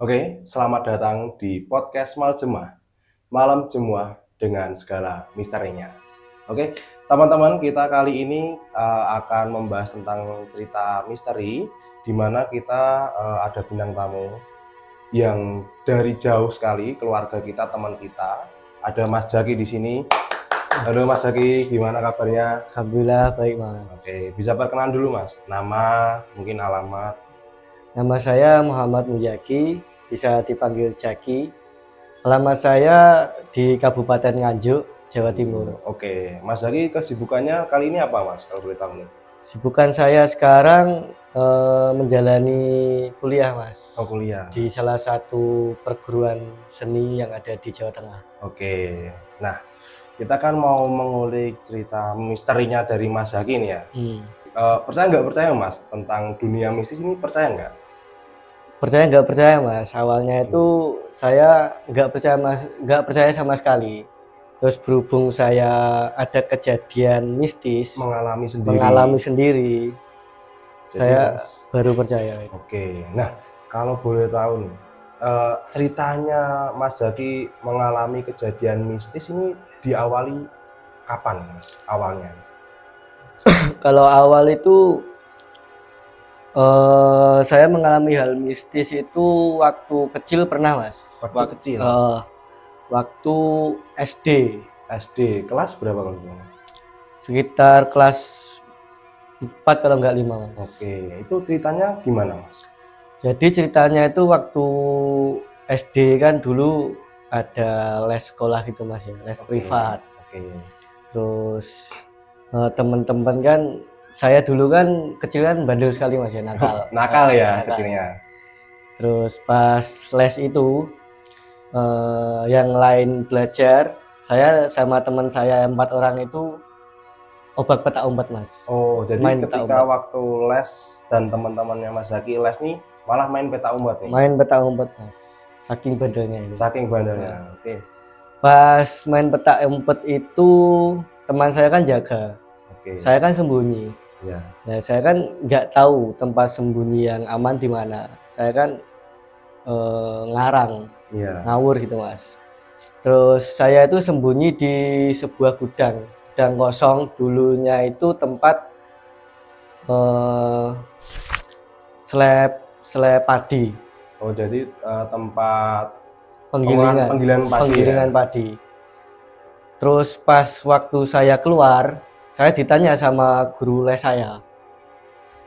Oke, selamat datang di podcast Malam Jemuah dengan segala misterinya. Oke, teman-teman, kita kali ini akan membahas tentang cerita misteri, di mana kita ada bintang tamu yang dari jauh sekali, keluarga kita, teman kita. Ada Mas Jaki di sini. Halo Mas Jaki, gimana kabarnya? Alhamdulillah baik Mas. Oke, bisa perkenalan dulu Mas, nama, mungkin alamat. Nama saya Muhammad Mujaki, bisa dipanggil Jaki. Alamat saya di Kabupaten Nganjuk, Jawa Timur. Oke, Mas Jaki kesibukannya kali ini apa Mas, kalau boleh tahu nih? Sibukan saya sekarang menjalani kuliah Mas. Oh, kuliah. Di salah satu perguruan seni yang ada di Jawa Tengah. Oke, nah kita kan mau mengulik cerita misterinya dari Mas Jaki nih ya. Percaya nggak percaya Mas tentang dunia mistis ini, percaya nggak? Percaya nggak percaya Mas, awalnya itu saya nggak percaya sama sekali. Terus berhubung saya ada kejadian mistis, Mengalami sendiri, Jadi saya Mas, baru percaya. oke. Nah, kalau boleh tahu nih, ceritanya Mas Jaki mengalami kejadian mistis ini diawali kapan Mas, awalnya? Kalau awal itu saya mengalami hal mistis itu waktu kecil pernah Mas. Waktu kecil? Waktu SD. SD, kelas berapa kalau gitu? Sekitar kelas 4 kalau nggak 5 Mas. Oke, itu ceritanya gimana Mas? Jadi ceritanya itu waktu SD kan dulu ada les sekolah gitu Mas ya, les privat. Oke. Terus teman-teman kan, saya dulu kan kecil kan bandel sekali Mas ya, nakal. Nakal ya Nakal. kecilnya. Terus pas les itu yang lain belajar, saya sama teman saya 4 orang itu obak petak umpet Mas. Oh, jadi Main petak ketika umpet. waktu les dan teman-temannya Mas Zaki les nih malah main petak umpet nih. Main petak umpet Mas. Saking bandelnya ini. Saking bandelnya. Oke. Pas main petak umpet itu teman saya kan jaga. Oke. Saya kan sembunyi. Ya. Nah, saya kan nggak tahu tempat sembunyi yang aman di mana. Saya kan ngarang, ngawur gitu Mas. Terus saya itu sembunyi di sebuah gudang kosong. Dulunya itu tempat seleb padi. Oh, jadi tempat penggilingan padi. Terus pas waktu saya keluar, saya ditanya sama guru les saya,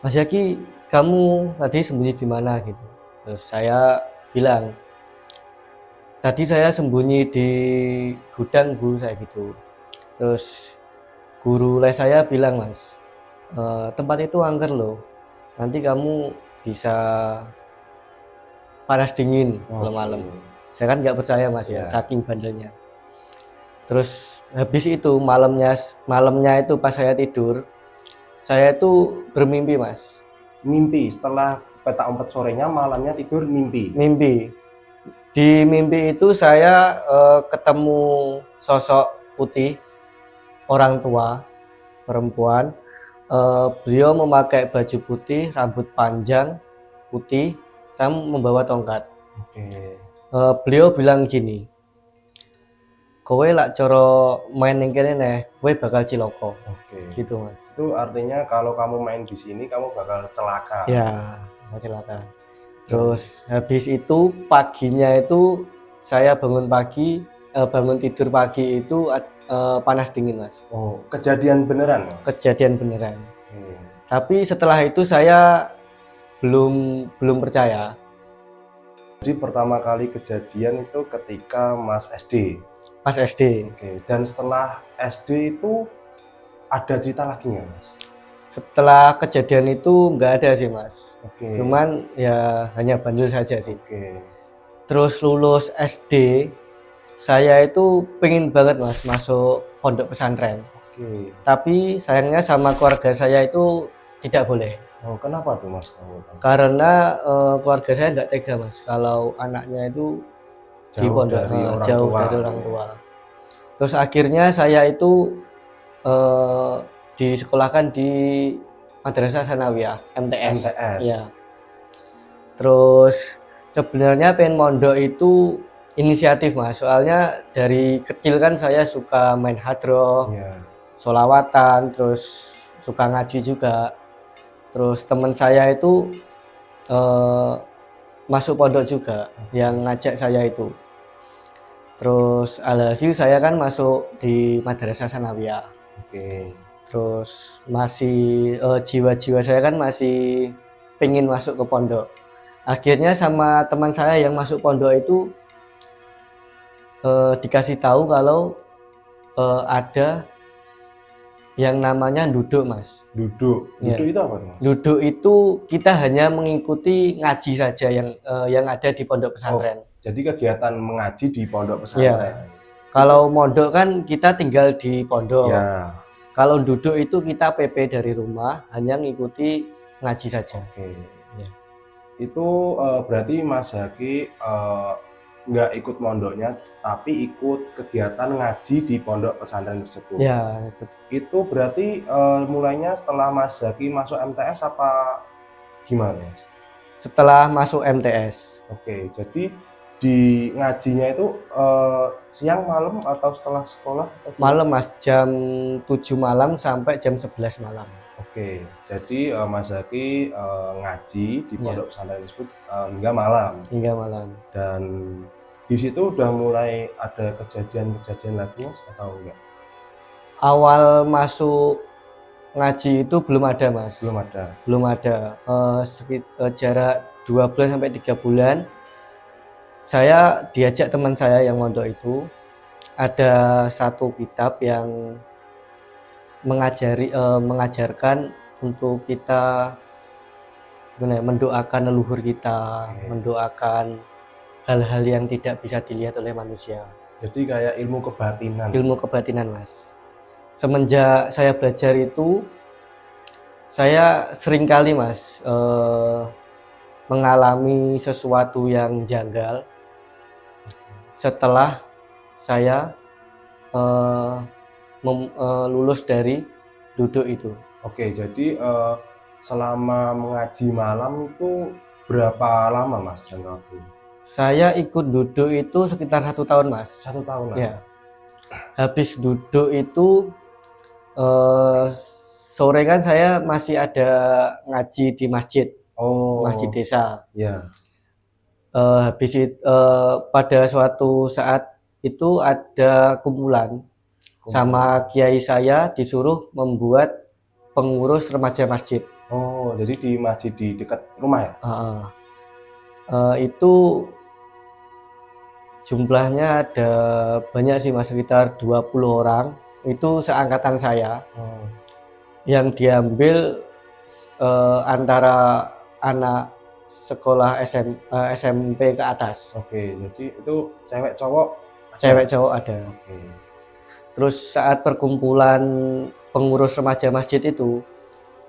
Mas Yaki, kamu tadi sembunyi di mana gitu? Terus saya bilang, tadi saya sembunyi di gudang Bu, saya gitu. Terus guru les saya bilang, Mas, tempat itu angker loh, nanti kamu bisa panas dingin kalau malam. Saya kan nggak percaya Mas ya, saking bandelnya. Terus habis itu malamnya itu pas saya tidur, saya itu bermimpi Mas. Mimpi setelah petak umpet sorenya, malamnya tidur mimpi. Di mimpi itu saya ketemu sosok putih, orang tua, perempuan. Beliau memakai baju putih, rambut panjang putih, saya membawa tongkat. Beliau bilang gini, kowe lak coro main yang kene neh, kowe bakal ciloko. Gitu Mas. Itu artinya kalau kamu main di sini kamu bakal celaka. Ya, bakal celaka. Terus habis itu paginya itu saya bangun tidur pagi itu panas dingin Mas. Oh, kejadian beneran Mas? Kejadian beneran. Tapi setelah itu saya belum percaya. Jadi pertama kali kejadian itu ketika Mas SD. Pas SD. Oke. Dan setelah SD itu ada cerita lagi nggak Mas? Setelah kejadian itu nggak ada sih Mas. Oke. Cuman ya hanya bandel saja sih. Oke. Terus lulus SD, saya itu pengen banget Mas masuk pondok pesantren. Oke. Tapi sayangnya sama keluarga saya itu tidak boleh. Oh, kenapa tuh Mas? Karena keluarga saya nggak tega Mas kalau anaknya itu di pondok jauh dari orang tua. Terus akhirnya saya itu disekolahkan di Madrasah Sanawiyah MTS. Ya. Terus Sebenarnya pengen mondok itu inisiatif Mas, soalnya dari kecil kan saya suka main hadroh, Iya. sholawatan, terus suka ngaji juga. Terus teman saya itu masuk pondok juga, yang ngajak saya itu. Terus alhasil saya kan masuk di Madrasah Sanawiyah. Oke. Terus masih jiwa-jiwa saya kan masih pengen masuk ke pondok. Akhirnya sama teman saya yang masuk pondok itu dikasih tahu kalau ada yang namanya duduk Mas. Duduk. Ya. Duduk itu apa tuh, Mas? Duduk itu kita hanya mengikuti ngaji saja yang ada di pondok pesantren. Jadi kegiatan mengaji di pondok Ya. pesantren. Kalau mondok kan kita tinggal di pondok. Ya. Kalau duduk itu kita PP dari rumah, hanya ngikuti ngaji saja. Oke. Ya. Itu berarti Mas Zaki nggak ikut mondoknya, tapi ikut kegiatan ngaji di pondok pesantren tersebut. Ya, Itu berarti mulainya setelah Mas Zaki masuk MTS apa gimana, Mas? setelah masuk MTS. Oke, jadi di ngajinya itu siang, malam, atau setelah sekolah? Malam Mas, jam 7 malam sampai jam 11 malam. Oke, jadi Mas Zaki ngaji di Ya. pondok pesantren tersebut hingga malam. Hingga malam. Dan di situ udah mulai ada kejadian-kejadian lagi, Mas, atau enggak? Awal masuk ngaji itu belum ada Mas. Belum ada. Belum ada. Jarak 2 bulan sampai 3 bulan saya diajak teman saya yang mondok itu, ada satu kitab yang mengajarkan untuk kita mendoakan leluhur kita, mendoakan hal-hal yang tidak bisa dilihat oleh manusia. Jadi kayak ilmu kebatinan. Ilmu kebatinan Mas. Semenjak saya belajar itu, saya sering kali Mas mengalami sesuatu yang janggal setelah saya lulus dari duduk itu. Oke, jadi selama mengaji malam itu berapa lama, Mas, jangka waktu? Saya ikut duduk itu sekitar 1 tahun Mas. 1 tahun lah. Ya. Habis duduk itu sore kan saya masih ada ngaji di masjid. Masjid desa. Ya. Habis itu pada suatu saat itu ada kumpulan sama kiai saya disuruh membuat pengurus remaja masjid. Oh, jadi di masjid di dekat rumah ya? Itu jumlahnya ada banyak sih Mas, sekitar 20 orang. Itu seangkatan saya. Yang diambil antara anak sekolah SMP ke atas. Oke, jadi itu cewek cowok? Cewek cowok ada. Oke. Terus saat perkumpulan pengurus remaja masjid itu,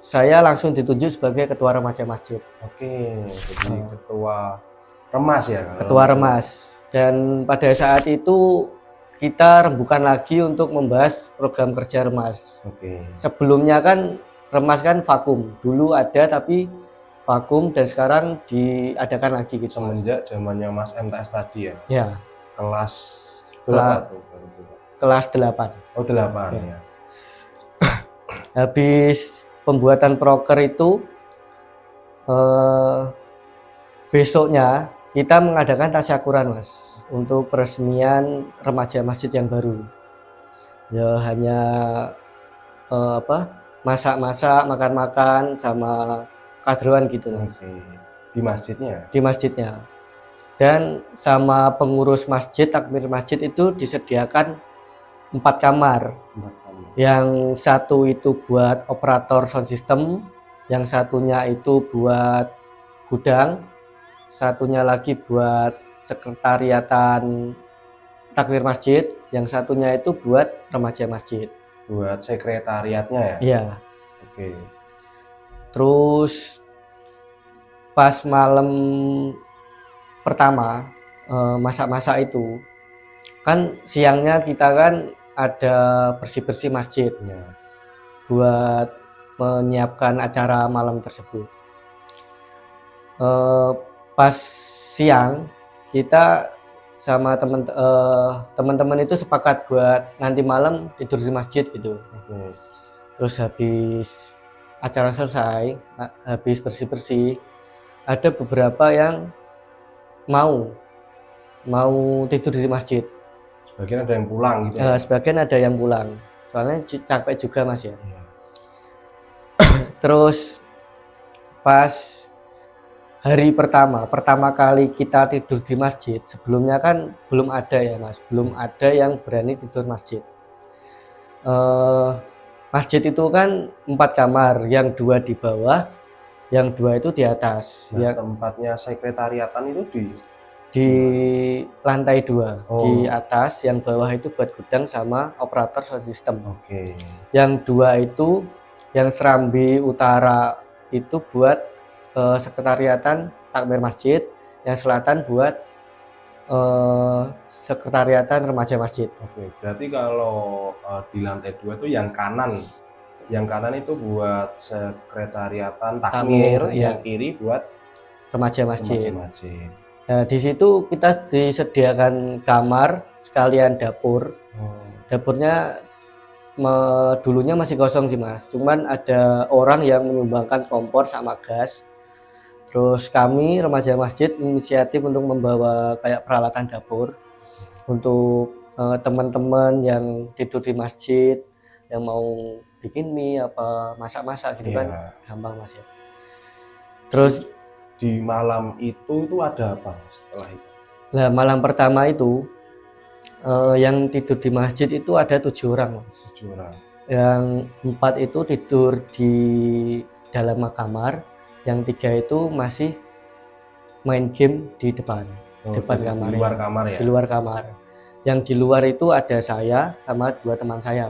saya langsung ditunjuk sebagai ketua remaja masjid. Oke, jadi ketua remas ya? Ketua remas. Dan pada saat itu kita rembukan lagi untuk membahas program kerja remas. Oke. Sebelumnya kan remas kan vakum. Dulu ada tapi vakum dan sekarang diadakan lagi gitu. Semenjak zamannya Mas MTS tadi ya? Ya. Kelas berapa tuh? Kelas 8. Oh, 8 ya. Habis pembuatan proker itu besoknya kita mengadakan tasyakuran Mas untuk peresmian remaja masjid yang baru. Ya hanya masak-masak, makan-makan sama kadroan gitu Mas. Di masjidnya? Di masjidnya. Dan sama pengurus masjid, takmir masjid itu disediakan 4 kamar. Yang satu itu buat operator sound system, yang satunya itu buat gudang, satunya lagi buat sekretariatan takmir masjid, yang satunya itu buat remaja masjid. Buat sekretariatnya ya? Iya. Oke. Terus pas malam pertama masak-masak itu, kan siangnya kita kan ada bersih-bersih masjid buat menyiapkan acara malam tersebut. Pas siang kita sama teman-teman itu sepakat buat nanti malam tidur di masjid gitu. Terus habis acara selesai, habis bersih-bersih, ada beberapa yang mau tidur di masjid. Sebagian ada yang pulang gitu ya? Sebagian ada yang pulang, soalnya capek juga Mas ya. Terus pas hari pertama kali kita tidur di masjid, sebelumnya kan belum ada ya Mas, belum ada yang berani tidur masjid. Masjid itu kan 4 kamar, yang 2 di bawah, yang 2 itu di atas. Nah, tempatnya sekretariatan itu di lantai 2, di atas, yang bawah itu buat gudang sama operator sound system. Yang 2 itu yang serambi utara itu buat sekretariatan takmir masjid, yang selatan buat sekretariatan remaja masjid. Berarti kalau di lantai 2 itu yang kanan itu buat sekretariatan takmir, yang kiri buat remaja masjid. Nah, di situ kita disediakan kamar sekalian dapur. Dapurnya dulunya masih kosong sih Mas, cuman ada orang yang menyumbangkan kompor sama gas. Terus kami remaja masjid inisiatif untuk membawa kayak peralatan dapur untuk teman-teman yang tidur di masjid, yang mau bikin mie apa masak-masak gitu kan gampang Mas ya. Terus di malam itu ada apa setelah itu? Nah, malam pertama itu yang tidur di masjid itu ada 7 orang Mas. 7 orang. Yang 4 itu tidur di dalam kamar, yang 3 itu masih main game di depan kamar. Di luar kamar ya? Di luar kamar. Yang di luar itu ada saya sama 2 teman saya.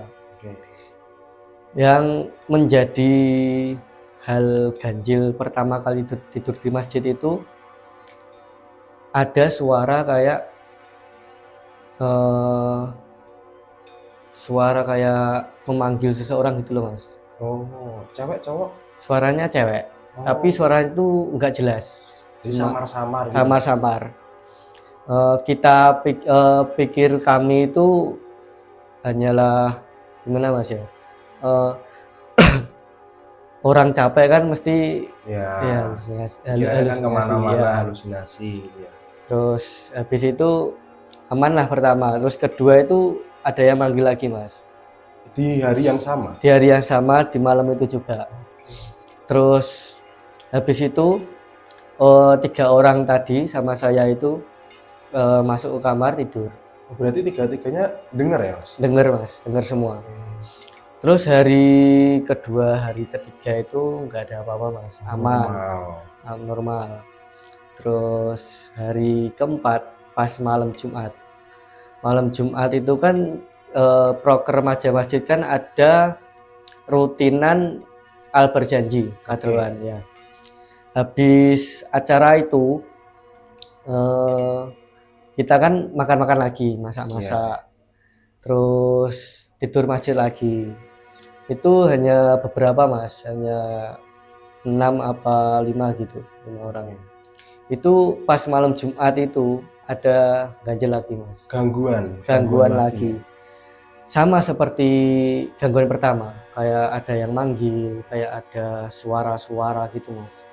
Yang menjadi hal ganjil pertama kali tidur di masjid itu ada suara kayak memanggil seseorang gitu loh Mas. Cewek cowok? Suaranya cewek, tapi suara itu enggak jelas. Samar-samar. Samar-samar. Kita pikir kami itu hanyalah gimana Mas ya? Orang capek kan mesti halusinasi. Terus habis itu aman lah pertama. Terus kedua itu ada yang manggil lagi Mas. Di hari yang sama? Di hari yang sama, di malam itu juga. Terus habis itu 3 orang tadi sama saya itu masuk ke kamar tidur. Berarti 3-3-nya dengar ya Mas? Dengar Mas, dengar semua. Terus hari kedua, hari ketiga itu nggak ada apa-apa Mas, aman, normal. Terus hari keempat pas malam Jumat itu kan proker remaja masjid kan ada rutinan al berjanji kadruan ya. Habis acara itu kita kan makan-makan lagi, masak-masak, terus tidur masjid lagi. Itu hanya beberapa Mas, hanya 6 apa 5 gitu, 5 orang. Itu pas malam Jumat itu ada ganjil lagi Mas. Gangguan lagi. Sama seperti gangguan pertama, kayak ada yang manggil, kayak ada suara-suara gitu Mas.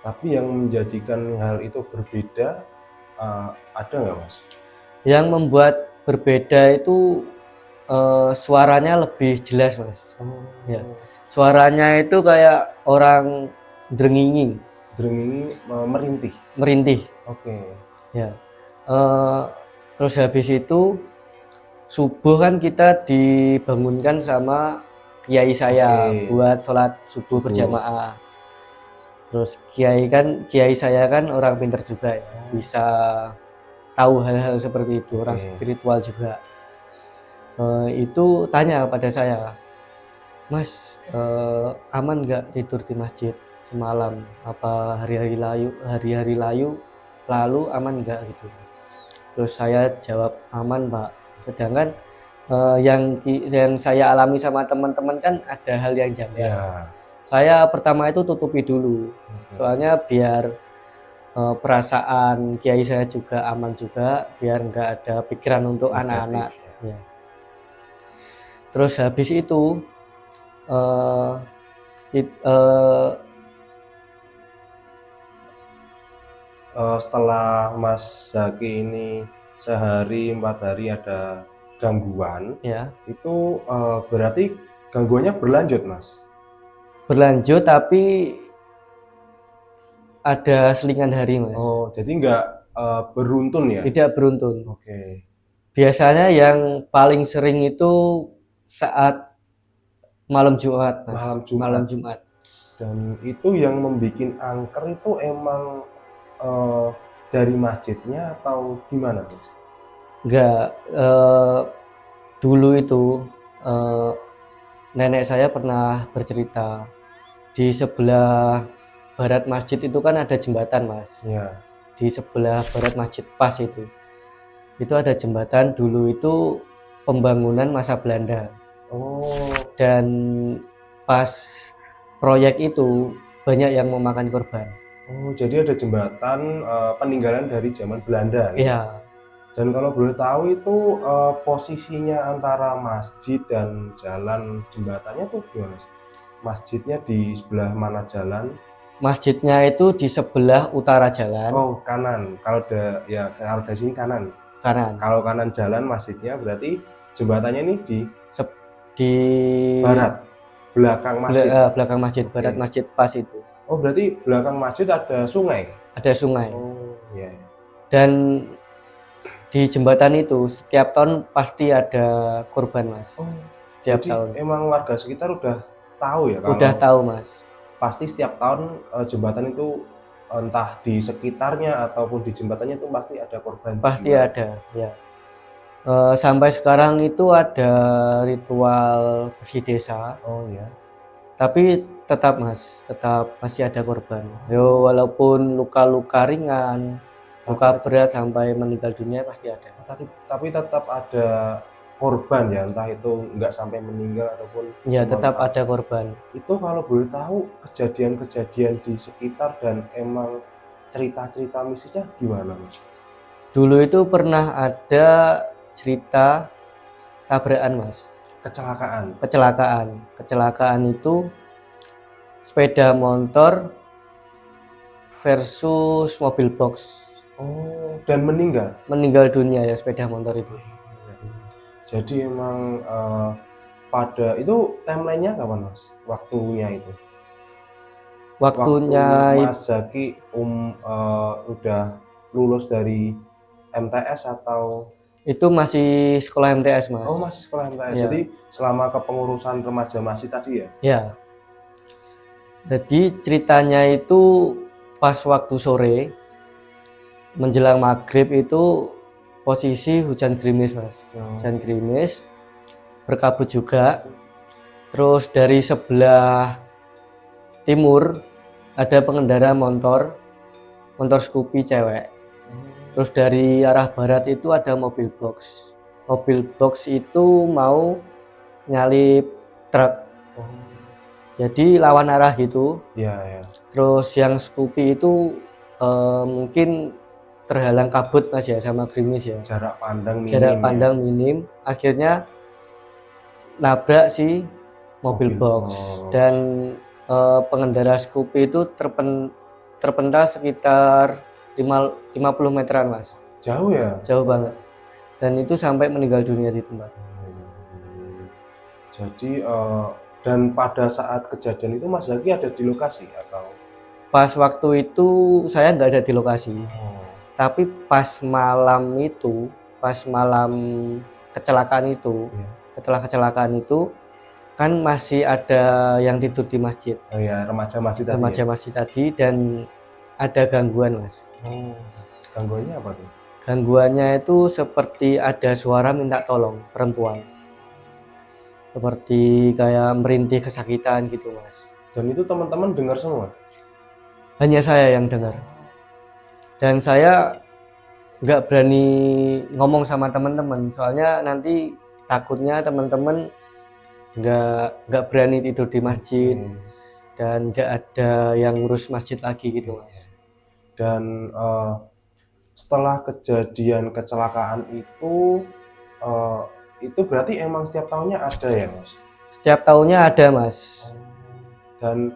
Tapi yang menjadikan hal itu berbeda ada nggak Mas? Yang membuat berbeda itu suaranya lebih jelas Mas. Ya. Suaranya itu kayak orang drenginging, merintih. Ya. Terus habis itu subuh kan kita dibangunkan sama kiai saya buat sholat subuh berjamaah. Terus kiai saya kan orang pintar juga ya, bisa tahu hal-hal seperti itu, orang spiritual juga. Itu tanya pada saya, Mas, aman nggak tidur di masjid semalam? Apa hari-hari lalu aman nggak gitu? Terus saya jawab aman Pak. Sedangkan yang saya alami sama teman-teman kan ada hal yang janggal. Saya pertama itu tutupi dulu, soalnya biar perasaan kiai saya juga aman juga, biar nggak ada pikiran untuk Negatif, anak-anak. ya. Ya. Terus habis itu eh, it- eh, Setelah Mas Zaki ini sehari 4 hari ada gangguan, ya itu berarti gangguannya berlanjut, Mas? berlanjut, tapi ada selingan hari, Mas. Oh, jadi nggak beruntun ya? Tidak beruntun. Oke. Biasanya yang paling sering itu saat malam Jumat, Mas. Malam Jumat. Malam Jumat. Dan itu yang membuat angker itu emang dari masjidnya atau gimana, Mas? Enggak, dulu itu eh, nenek saya pernah bercerita di sebelah barat masjid itu kan ada jembatan, Mas. Ya. Di sebelah barat masjid pas itu ada jembatan, dulu itu pembangunan masa Belanda. Oh, Dan pas proyek itu banyak yang memakan korban. oh, jadi ada jembatan peninggalan dari zaman Belanda, gitu. Iya, Dan kalau boleh tahu itu posisinya antara masjid dan jalan jembatannya tuh gimana, Mas? Masjidnya di sebelah mana jalan? masjidnya itu di sebelah utara jalan, Oh, kanan. Kalau kalau dari sini kanan. kanan. Kalau kanan jalan masjidnya berarti jembatannya ini di Di barat, belakang masjid. belakang masjid, barat Oke. masjid pas itu. Oh, berarti belakang masjid ada sungai. Ada sungai. Oh, iya. Dan di jembatan itu setiap tahun pasti ada korban, Mas. Oh, Setiap jadi tahun. emang warga sekitar udah tahu ya Udah kalau tahu, Mas. pasti setiap tahun jembatan itu entah di sekitarnya ataupun di jembatannya itu pasti ada korban Pasti jiwa. ada, ya. Sampai sekarang itu ada ritual bersih desa, Oh ya. tapi tetap, Mas, tetap masih ada korban. Yo, walaupun luka-luka ringan, luka berat sampai meninggal dunia pasti ada. Tapi tetap ada korban ya, entah itu nggak sampai meninggal ataupun Ya, cuma tetap luka. ada korban. Itu kalau boleh tahu kejadian-kejadian di sekitar dan emang cerita-cerita mistisnya gimana, Mas? Dulu itu pernah ada cerita tabrakan, Mas. Kecelakaan. Kecelakaan itu sepeda motor versus mobil box. Oh, dan meninggal. Meninggal dunia ya sepeda motor itu. Jadi emang pada itu timelinenya kapan, Mas? Waktunya itu? Waktunya Waktu Mas Zaki udah lulus dari MTS atau itu masih sekolah MTS, Mas. Oh, masih sekolah MTS. Ya. Jadi selama kepengurusan remaja masih tadi ya? Ya. Jadi ceritanya itu pas waktu sore menjelang maghrib itu posisi hujan gerimis, Mas. Hujan gerimis, berkabut juga. Terus dari sebelah timur ada pengendara motor Scoopy cewek. Terus dari arah barat itu ada mobil box. Mobil box itu mau nyalip truk. Jadi lawan arah gitu. Iya, ya. Terus yang Scoopy itu mungkin terhalang kabut, Mas, ya, sama gerimis ya. Jarak pandang minim. Jarak pandang minim. Akhirnya nabrak si mobil box. Dan pengendara Scoopy itu terpental sekitar 50 meteran, Mas. Jauh ya? Jauh banget. Dan itu sampai meninggal dunia di tempat. Jadi dan pada saat kejadian itu Mas Zaki ada di lokasi atau? Pas waktu itu saya nggak ada di lokasi. Tapi pas malam kecelakaan itu, setelah kecelakaan itu kan masih ada yang tidur di masjid. Oh ya, remaja masjid tadi. Remaja masjid tadi, dan ada gangguan, Mas. Oh, gangguannya apa tuh? Gangguannya itu seperti ada suara minta tolong perempuan. Seperti kayak merintih kesakitan gitu, Mas. Dan itu teman-teman dengar semua? Hanya saya yang dengar. Dan saya nggak berani ngomong sama teman-teman, soalnya nanti takutnya teman-teman nggak berani tidur di masjid dan nggak ada yang ngurus masjid lagi gitu, Mas. Dan setelah kejadian kecelakaan itu berarti emang setiap tahunnya ada ya, Mas? Setiap tahunnya ada, Mas. Dan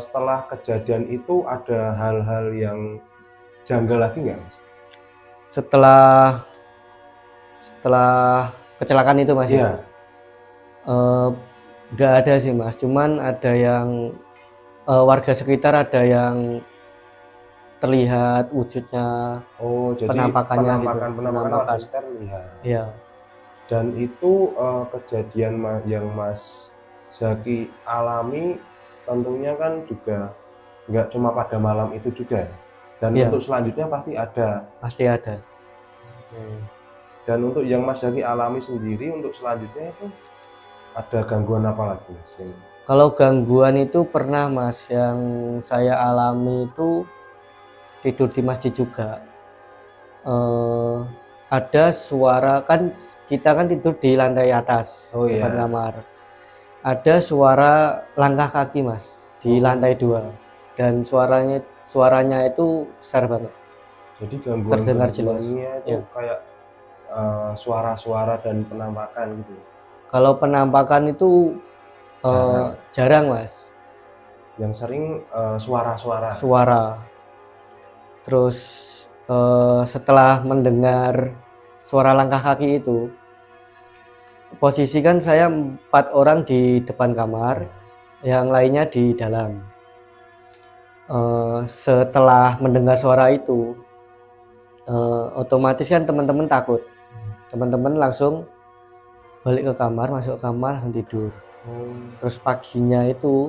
setelah kejadian itu ada hal-hal yang janggal lagi nggak, Mas? Setelah kecelakaan itu, Mas, ya? Iya. Nggak ada sih, Mas. Cuman ada yang warga sekitar ada yang terlihat wujudnya, Oh, jadi penampakannya gitu. penampakan warga sekitar lihat. Iya. Dan itu kejadian yang Mas Zaki alami tentunya kan juga nggak cuma pada malam itu juga. Dan Iya, untuk selanjutnya pasti ada. pasti ada. Dan untuk yang Mas Zaki alami sendiri untuk selanjutnya itu ada gangguan apa lagi, Mas? Kalau gangguan itu pernah, Mas, yang saya alami itu tidur di masjid juga. Ada suara, kan kita kan tidur di lantai atas, Oh depan iya. kamar. Ada suara langkah kaki, Mas, di lantai 2. Dan suaranya itu besar banget. Jadi Terdengar jelas. gangguannya itu Ya. kayak suara-suara dan penampakan gitu. Kalau penampakan itu jarang, Mas. Yang sering suara-suara. Suara. Terus setelah mendengar suara langkah kaki itu, posisi kan saya 4 orang di depan kamar, yang lainnya di dalam. Setelah mendengar suara itu, otomatis kan teman-teman takut. Teman-teman langsung balik ke kamar, masuk kamar, langsung tidur. Terus paginya itu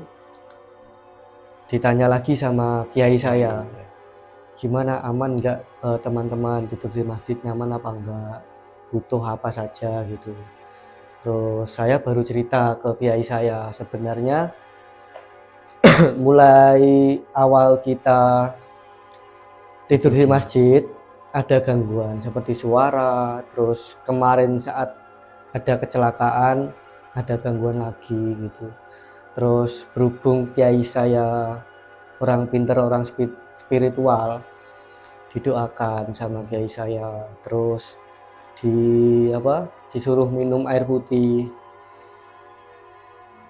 ditanya lagi sama kiai saya, gimana, aman nggak teman-teman tidur di masjid, nyaman apa enggak, butuh apa saja gitu. Terus saya baru cerita ke kiai saya, sebenarnya mulai awal kita tidur di masjid ada gangguan seperti suara, terus kemarin saat ada kecelakaan ada gangguan lagi gitu. Terus berhubung kiai saya orang pinter, orang spiritual, didoakan sama kiai saya, terus disuruh minum air putih.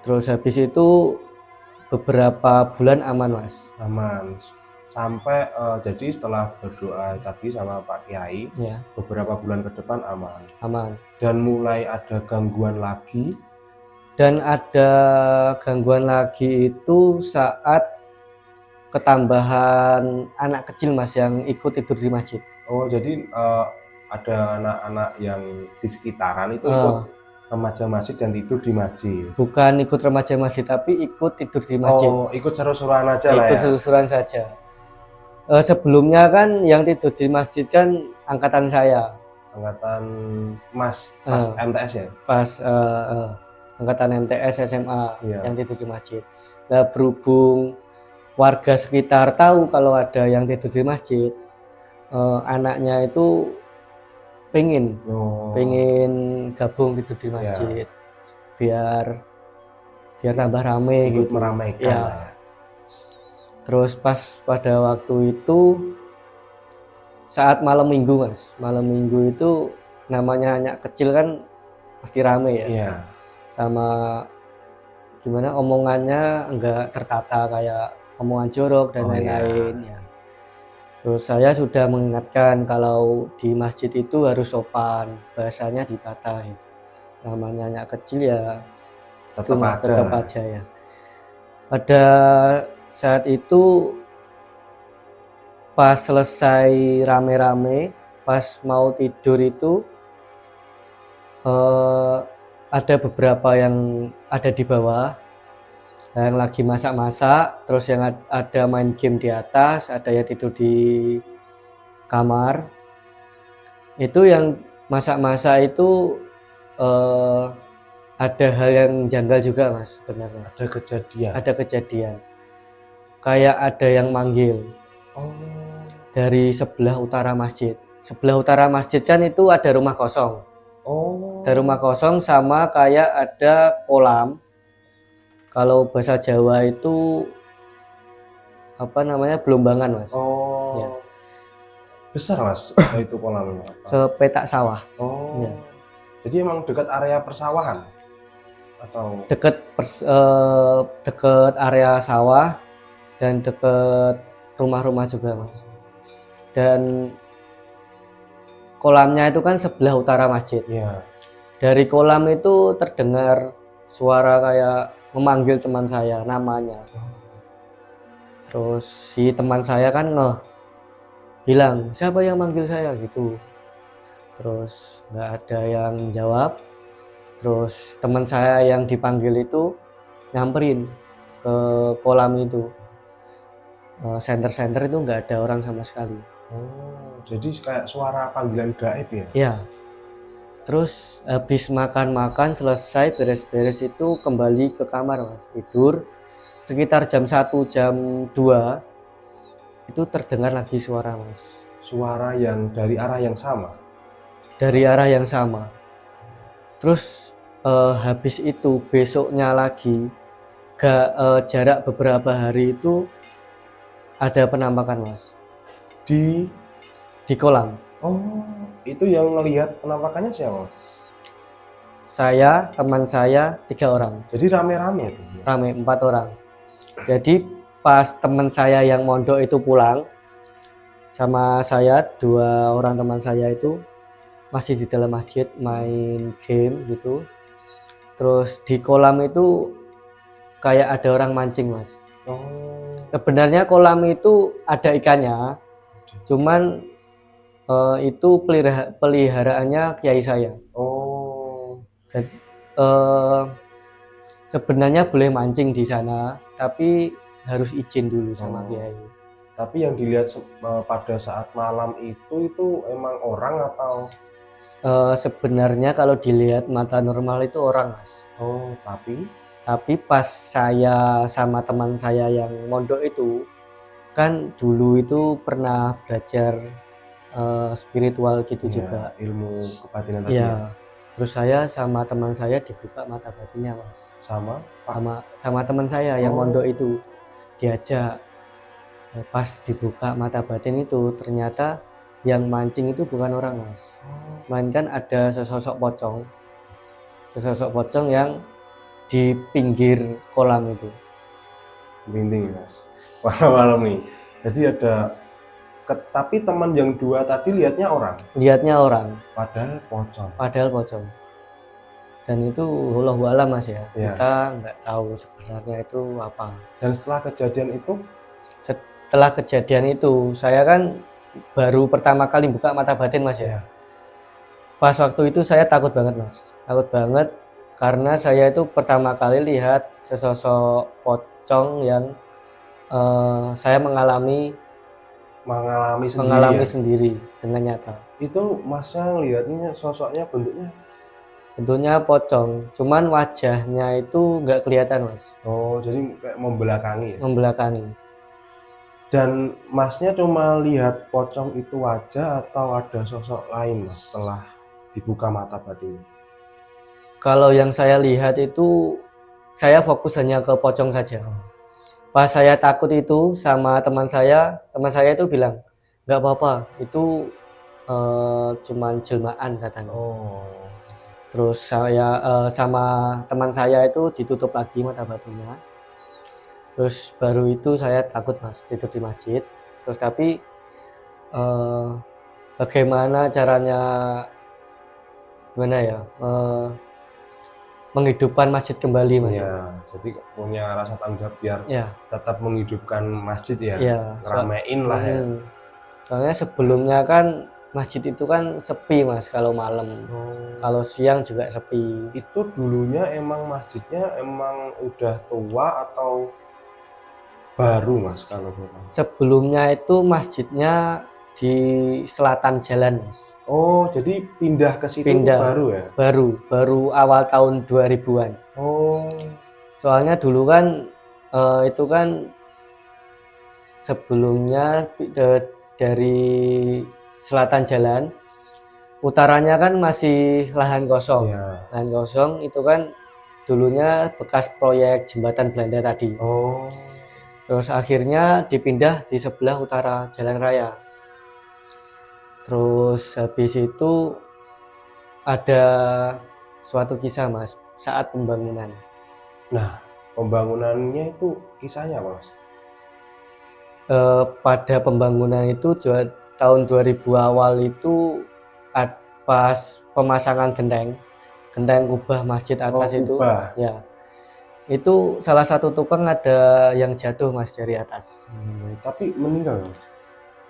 Terus habis itu beberapa bulan aman, Mas. Aman. Sampai jadi setelah berdoa tadi sama Pak Kiai, Ya, beberapa bulan ke depan aman. aman. Dan mulai ada gangguan lagi. Dan ada gangguan lagi itu saat ketambahan anak kecil, Mas, yang ikut tidur di masjid. Oh, jadi ada anak-anak yang di sekitaran itu ikut remaja masjid dan tidur di masjid. Bukan ikut remaja masjid, tapi ikut tidur di masjid. Oh, ikut seru-seruan aja lah Ikut ya. seru-seruan saja. Sebelumnya kan yang tidur di masjid kan angkatan saya. Angkatan Mas pas MTS ya? Pas angkatan MTS SMA Iya. yang tidur di masjid. Nah, berhubung warga sekitar tahu kalau ada yang tidur di masjid, anaknya itu pengen gabung tidur di masjid, biar tambah rame ikut gitu. meramaikan Ya. lah ya. Terus pas pada waktu itu saat malam minggu, Mas, malam minggu itu namanya anak kecil kan pasti rame ya. Iya. Sama gimana omongannya enggak tertata, kayak omongan jorok dan lain-lain ya. Terus saya sudah mengingatkan kalau di masjid itu harus sopan, bahasanya ditata gitu. Namanya anak kecil ya tetap aja ya. Pada saat itu pas selesai rame-rame, pas mau tidur itu ada beberapa yang ada di bawah yang lagi masak-masak, terus yang ada main game di atas, ada yang tidur di kamar. Itu yang masak-masak itu ada hal yang janggal juga, Mas, sebenarnya. Ada kejadian. Kayak ada yang manggil. Dari sebelah utara masjid. Sebelah utara masjid kan itu ada rumah kosong. Ada rumah kosong sama kayak ada kolam. Kalau bahasa Jawa itu apa namanya Belumbangan Mas. Oh. Ya. Besar Mas itu kolamnya. Apa? Sepetak sawah. Oh. Ya. Jadi emang dekat area persawahan atau Deket area sawah dan deket rumah-rumah juga Mas. Dan kolamnya itu kan sebelah utara masjid. ya. Dari kolam itu terdengar suara kayak memanggil teman saya namanya. Terus si teman saya kan bilang siapa yang manggil saya gitu. Terus nggak ada yang jawab. Terus teman saya yang dipanggil itu nyamperin ke kolam itu. Senter-senter itu nggak ada orang sama sekali. Oh, jadi kayak suara panggilan gaib ya? Ya. Terus habis makan-makan selesai beres-beres itu kembali ke kamar Mas, tidur. Sekitar jam 1, jam 2 itu terdengar lagi suara Mas. Suara yang dari arah yang sama? Dari arah yang sama. Terus habis itu besoknya lagi jarak beberapa hari itu ada penampakan Mas. Di kolam. Oh, itu yang ngelihat penampakannya siapa? Saya, teman saya, 3 orang. Jadi rame-rame itu? Rame, 4 orang. Jadi pas teman saya yang mondok itu pulang, sama saya 2 orang teman saya itu masih di dalam masjid main game gitu. Terus di kolam itu kayak ada orang mancing Mas. Oh. Sebenarnya kolam itu ada ikannya, cuman itu peliharaannya kiai saya. Oh. Dan, sebenarnya boleh mancing di sana, tapi harus izin dulu sama kiai. Tapi yang dilihat pada saat malam itu emang orang atau? Sebenarnya kalau dilihat mata normal itu orang Mas. Oh, tapi pas saya sama teman saya yang mondok itu kan dulu itu pernah belajar spiritual gitu ya, juga, ilmu kebatinan tadi ya. Terus saya sama teman saya dibuka mata batinnya Mas, sama teman saya yang mondok itu diajak. Pas dibuka mata batin itu ternyata yang mancing itu bukan orang Mas, melainkan ada sesosok pocong yang di pinggir kolam itu. Merinding Mas, malam-malam nih. Jadi ada tapi teman yang 2 tadi lihatnya orang, padahal pocong. Dan itu wallahu alam Mas ya. Kita nggak tahu sebenarnya itu apa. Dan setelah kejadian itu saya kan baru pertama kali buka mata batin Mas ya. Pas waktu itu saya takut banget Mas, karena saya itu pertama kali lihat sesosok pocong yang saya mengalami sendiri dengan nyata. Itu Masnya lihatnya sosoknya bentuknya pocong, cuman wajahnya itu nggak kelihatan Mas. Oh, jadi kayak membelakangi. Dan Masnya cuma lihat pocong itu aja atau ada sosok lain Mas setelah dibuka mata batin? Kalau yang saya lihat itu saya fokus hanya ke pocong saja. Pas saya takut itu sama teman saya itu bilang nggak apa-apa, itu cuman jelmaan katanya. Terus saya sama teman saya itu ditutup lagi mata batinnya. Terus baru itu saya takut Mas tidur di masjid. Terus tapi bagaimana caranya menghidupkan masjid kembali Mas. Iya, jadi punya rasa tanggung jawab biar tetap menghidupkan masjid ngeramein lah ya. Soalnya sebelumnya kan masjid itu kan sepi Mas kalau malam. Kalau siang juga sepi. Itu dulunya emang masjidnya emang udah tua atau baru Mas kalau boleh? Sebelumnya itu masjidnya di selatan jalan Mas. Oh, jadi pindah ke situ baru ya? Baru awal tahun 2000-an. Oh. Soalnya dulu kan itu kan sebelumnya dari selatan jalan, utaranya kan masih lahan kosong. Lahan kosong itu kan dulunya bekas proyek jembatan Belanda tadi. Terus akhirnya dipindah di sebelah utara jalan raya. Terus habis itu ada suatu kisah Mas saat pembangunan. Nah, pembangunannya itu kisahnya apa, Mas? Pada pembangunan itu tahun 2000 awal itu pas pemasangan genteng kubah masjid atas itu, Kubah. ya itu salah satu tukang ada yang jatuh Mas dari atas. Tapi meninggal, Mas?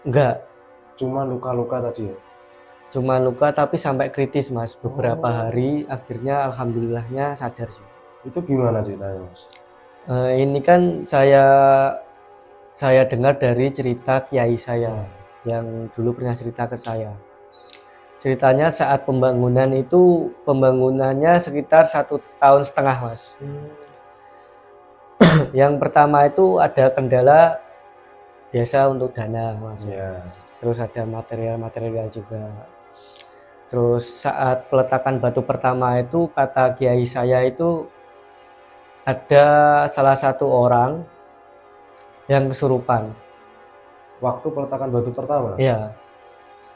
Enggak, Cuma luka-luka tadi ya? cuma luka tapi sampai kritis Mas, beberapa Oh. hari akhirnya alhamdulillahnya sadar sih. Itu gimana ceritanya, Mas? Ini kan saya dengar dari cerita kiai saya yang dulu pernah cerita ke saya. Ceritanya saat pembangunan itu pembangunannya sekitar 1,5 tahun Mas. Yang pertama itu ada kendala biasa untuk dana Mas. Terus ada material juga. Terus saat peletakan batu pertama itu kata kiai saya itu ada salah satu orang yang kesurupan. Waktu peletakan batu pertama? Iya.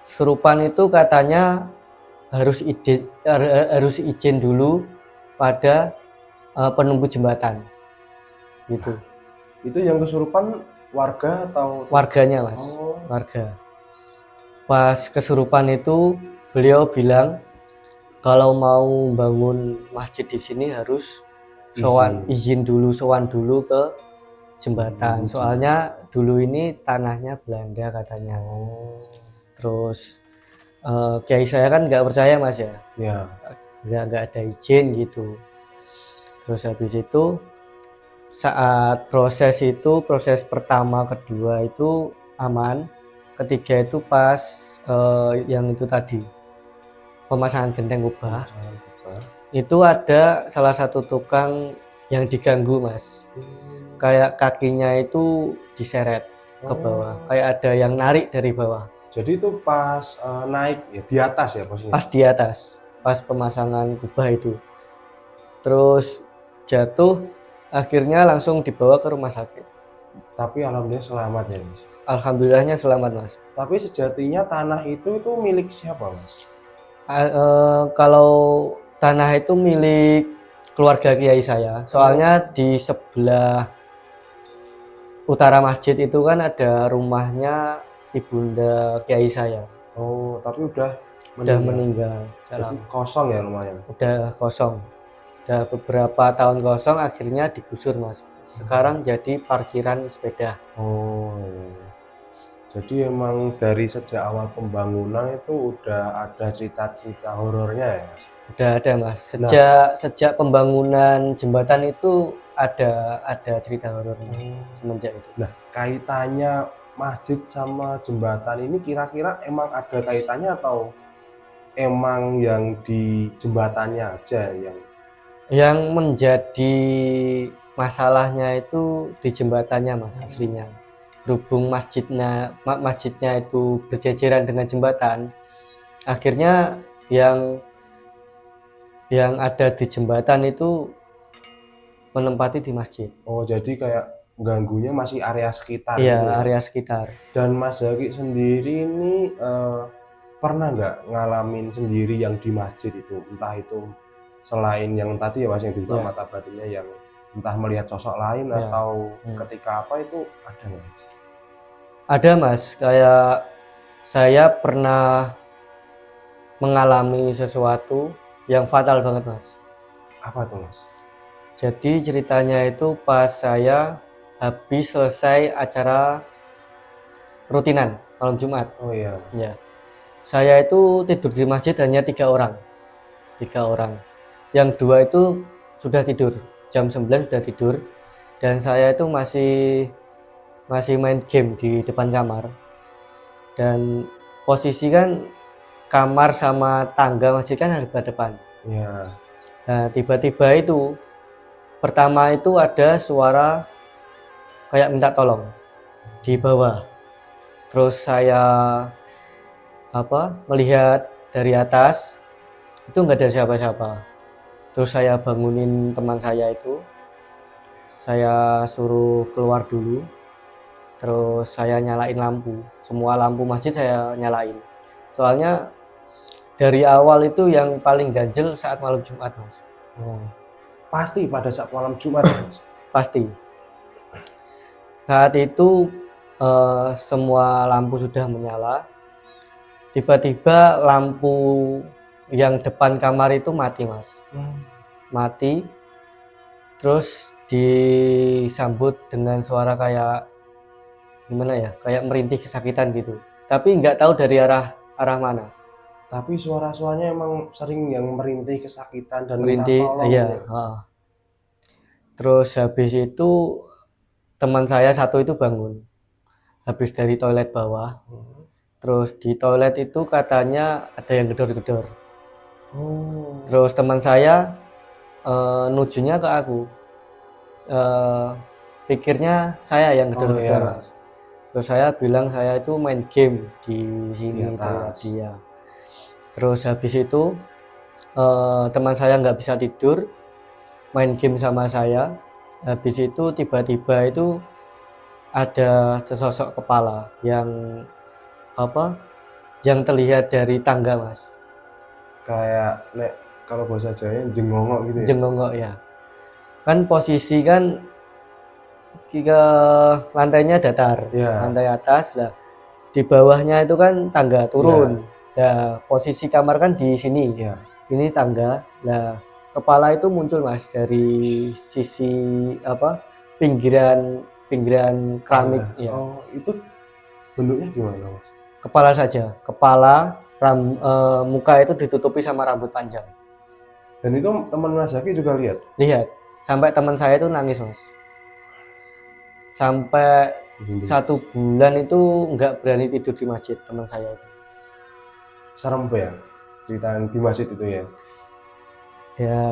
Kesurupan itu katanya harus izin dulu pada penunggu jembatan. Gitu. Itu yang kesurupan warga atau Warganya Mas? Warga. Pas kesurupan itu beliau bilang kalau mau bangun masjid di sini harus izin dulu ke jembatan. Soalnya dulu ini tanahnya Belanda katanya. Terus kiai saya kan nggak percaya Mas ya. Nggak ada izin gitu. Terus habis itu saat proses pertama kedua itu aman, ketiga itu pas yang itu tadi pemasangan genteng kubah itu ada salah satu tukang yang diganggu Mas, kayak kakinya itu diseret ke bawah, kayak ada yang narik dari bawah. Jadi itu pas naik ya di atas ya posisinya? Pas di atas, pas pemasangan kubah itu, terus jatuh, akhirnya langsung dibawa ke rumah sakit. Tapi alhamdulillah selamat ya Mas? Alhamdulillahnya selamat Mas. Tapi sejatinya tanah itu milik siapa Mas? Kalau tanah itu milik keluarga kiai saya, soalnya di sebelah utara masjid itu kan ada rumahnya ibunda kiai saya. Tapi udah meninggal. Jadi kosong ya rumahnya? Udah kosong. Udah beberapa tahun kosong, akhirnya digusur Mas. Sekarang jadi parkiran sepeda. Jadi emang dari sejak awal pembangunan itu udah ada cerita-cerita horornya ya Mas? Udah ada Mas. Sejak pembangunan jembatan itu ada cerita horornya semenjak itu. Nah, kaitannya masjid sama jembatan ini kira-kira emang ada kaitannya atau emang yang di jembatannya aja yang menjadi masalahnya itu di jembatannya Mas aslinya. Berhubung masjidnya itu berjejeran dengan jembatan, akhirnya yang ada di jembatan itu menempati di masjid. Jadi kayak ganggunya masih area sekitar? Iya, gitu ya? Area sekitar. Dan Mas Zaki sendiri ini pernah nggak ngalamin sendiri yang di masjid itu? Entah itu selain yang tadi ya Mas yang dibuka mata batinnya, yang entah melihat sosok lain atau ketika apa itu ada nggak? Ada Mas, kayak saya pernah mengalami sesuatu yang fatal banget Mas. Apa tuh Mas? Jadi ceritanya itu pas saya habis selesai acara rutinan malam Jumat. Ya. Saya itu tidur di masjid hanya 3 orang. Yang 2 itu sudah tidur, jam 9 sudah tidur, dan saya itu masih main game di depan kamar. Dan posisi kan kamar sama tangga masjid kan hadap-hadapan. Nah, tiba-tiba itu pertama itu ada suara kayak minta tolong di bawah. Terus saya melihat dari atas itu nggak ada siapa-siapa. Terus saya bangunin teman saya itu. saya suruh keluar dulu, terus saya nyalain lampu, semua lampu masjid saya nyalain. Soalnya dari awal itu yang paling ganjel saat malam Jumat, Mas. Oh, pasti pada saat malam Jumat ya, Mas? Pasti. Saat itu semua lampu sudah menyala. Tiba-tiba lampu yang depan kamar itu mati, Mas. Mati. Terus disambut dengan suara kayak gimana ya? Kayak merintih kesakitan gitu. Tapi nggak tahu dari arah mana. Tapi suara-suaranya emang sering yang merintih kesakitan dan minta Merintih, tolong iya. gitu ya? Terus habis itu teman saya satu itu bangun. Habis dari toilet bawah. Terus di toilet itu katanya ada yang gedor-gedor. Oh, Terus teman saya nujunya ke aku. Pikirnya saya yang oh gedor-gedor, ya, Mas. Terus saya bilang saya itu main game di di sini atas. tadi ya. Terus habis itu teman saya nggak bisa tidur, main game sama saya. Habis itu tiba-tiba itu ada sesosok kepala yang apa? Yang terlihat dari tangga, Mas. Kayak nek kalau bahasa Jawanya jengongok gitu ya? Jenggongok ya. Kan posisi kan ke lantainya datar, Iya, lantai atas lah. Di bawahnya itu kan tangga iya, turun. Nah, posisi kamar kan di sini. iya. Ini tangga. Nah, kepala itu muncul, Mas, dari sisi apa? Pinggiran keramik Tangga. ya. Oh, itu bentuknya gimana, Mas? Kepala saja. Kepala, muka itu ditutupi sama rambut panjang. Dan itu teman Mas Zaki juga lihat? Lihat, sampai teman saya itu nangis, Mas. Sampai Merinding. 1 bulan itu nggak berani tidur di masjid teman saya itu. Serem ya? Ceritaan di masjid itu ya? Ya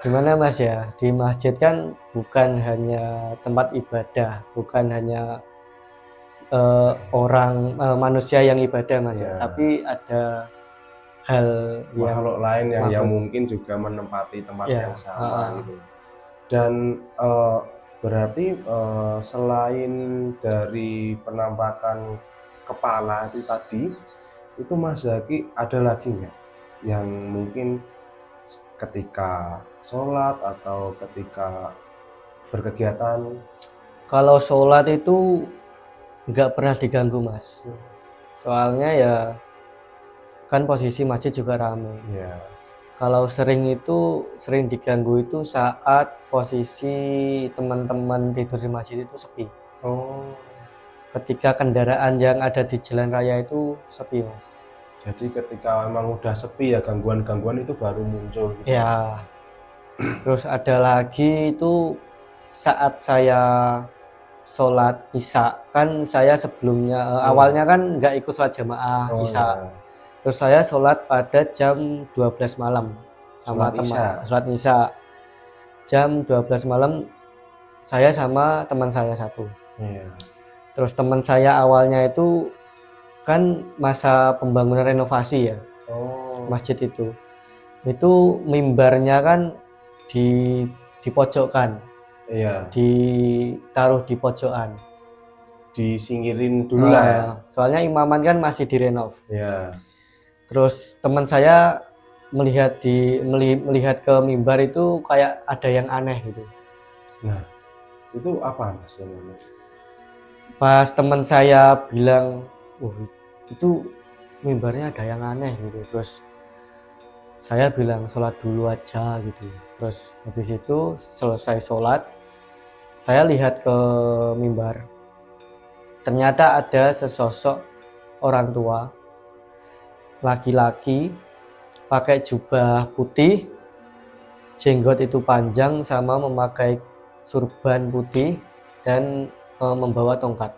gimana Mas ya, di masjid kan bukan hanya tempat ibadah, bukan hanya manusia yang ibadah Mas ya, Ya. tapi ada hal yang Makhluk lain yang makhluk mungkin juga menempati tempat yang ya. sama gitu. Dan berarti selain dari penampakan kepala itu tadi, itu Mas Zaki ada lagi nggak yang mungkin ketika sholat atau ketika berkegiatan? Kalau sholat itu nggak pernah diganggu Mas, soalnya ya kan posisi masjid juga ramai. Ya. Kalau sering diganggu itu saat posisi teman-teman tidur di masjid itu sepi. Oh, Ketika kendaraan yang ada di jalan raya itu sepi, Mas. jadi ketika memang udah sepi ya gangguan-gangguan itu baru muncul gitu ya? Ya, terus ada lagi itu saat saya sholat isya, kan saya sebelumnya awalnya kan nggak ikut sholat jamaah Oh isya. ya, Terus saya sholat pada jam 12 malam sama sholat teman isya. sholat isya. Jam 12 malam saya sama teman saya satu. Iya. Terus teman saya awalnya itu kan masa pembangunan renovasi ya Oh, masjid itu. Itu mimbarnya kan di pojokkan, iya. ditaruh di pojokan. Disingkirin dulu lah ya. Soalnya imaman kan masih direnov. Iya. Terus teman saya melihat ke mimbar itu kayak ada yang aneh gitu. Nah, itu apa Mas yang namanya? Pas teman saya bilang, "Wah, itu mimbarnya ada yang aneh gitu." Terus saya bilang sholat dulu aja gitu. Terus habis itu selesai sholat, saya lihat ke mimbar. Ternyata ada sesosok orang tua, laki-laki, pakai jubah putih, jenggot itu panjang sama memakai surban putih dan membawa tongkat.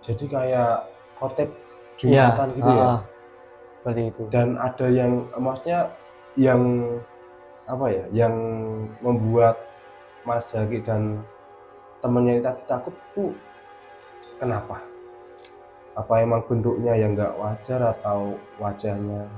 Jadi kayak khotib Iya, Jumatan gitu ya. seperti itu. Dan ada yang maksudnya yang apa ya? Yang membuat Mas Zaki dan temennya tadi takut tuh kenapa? Apa emang bentuknya yang nggak wajar atau wajahnya?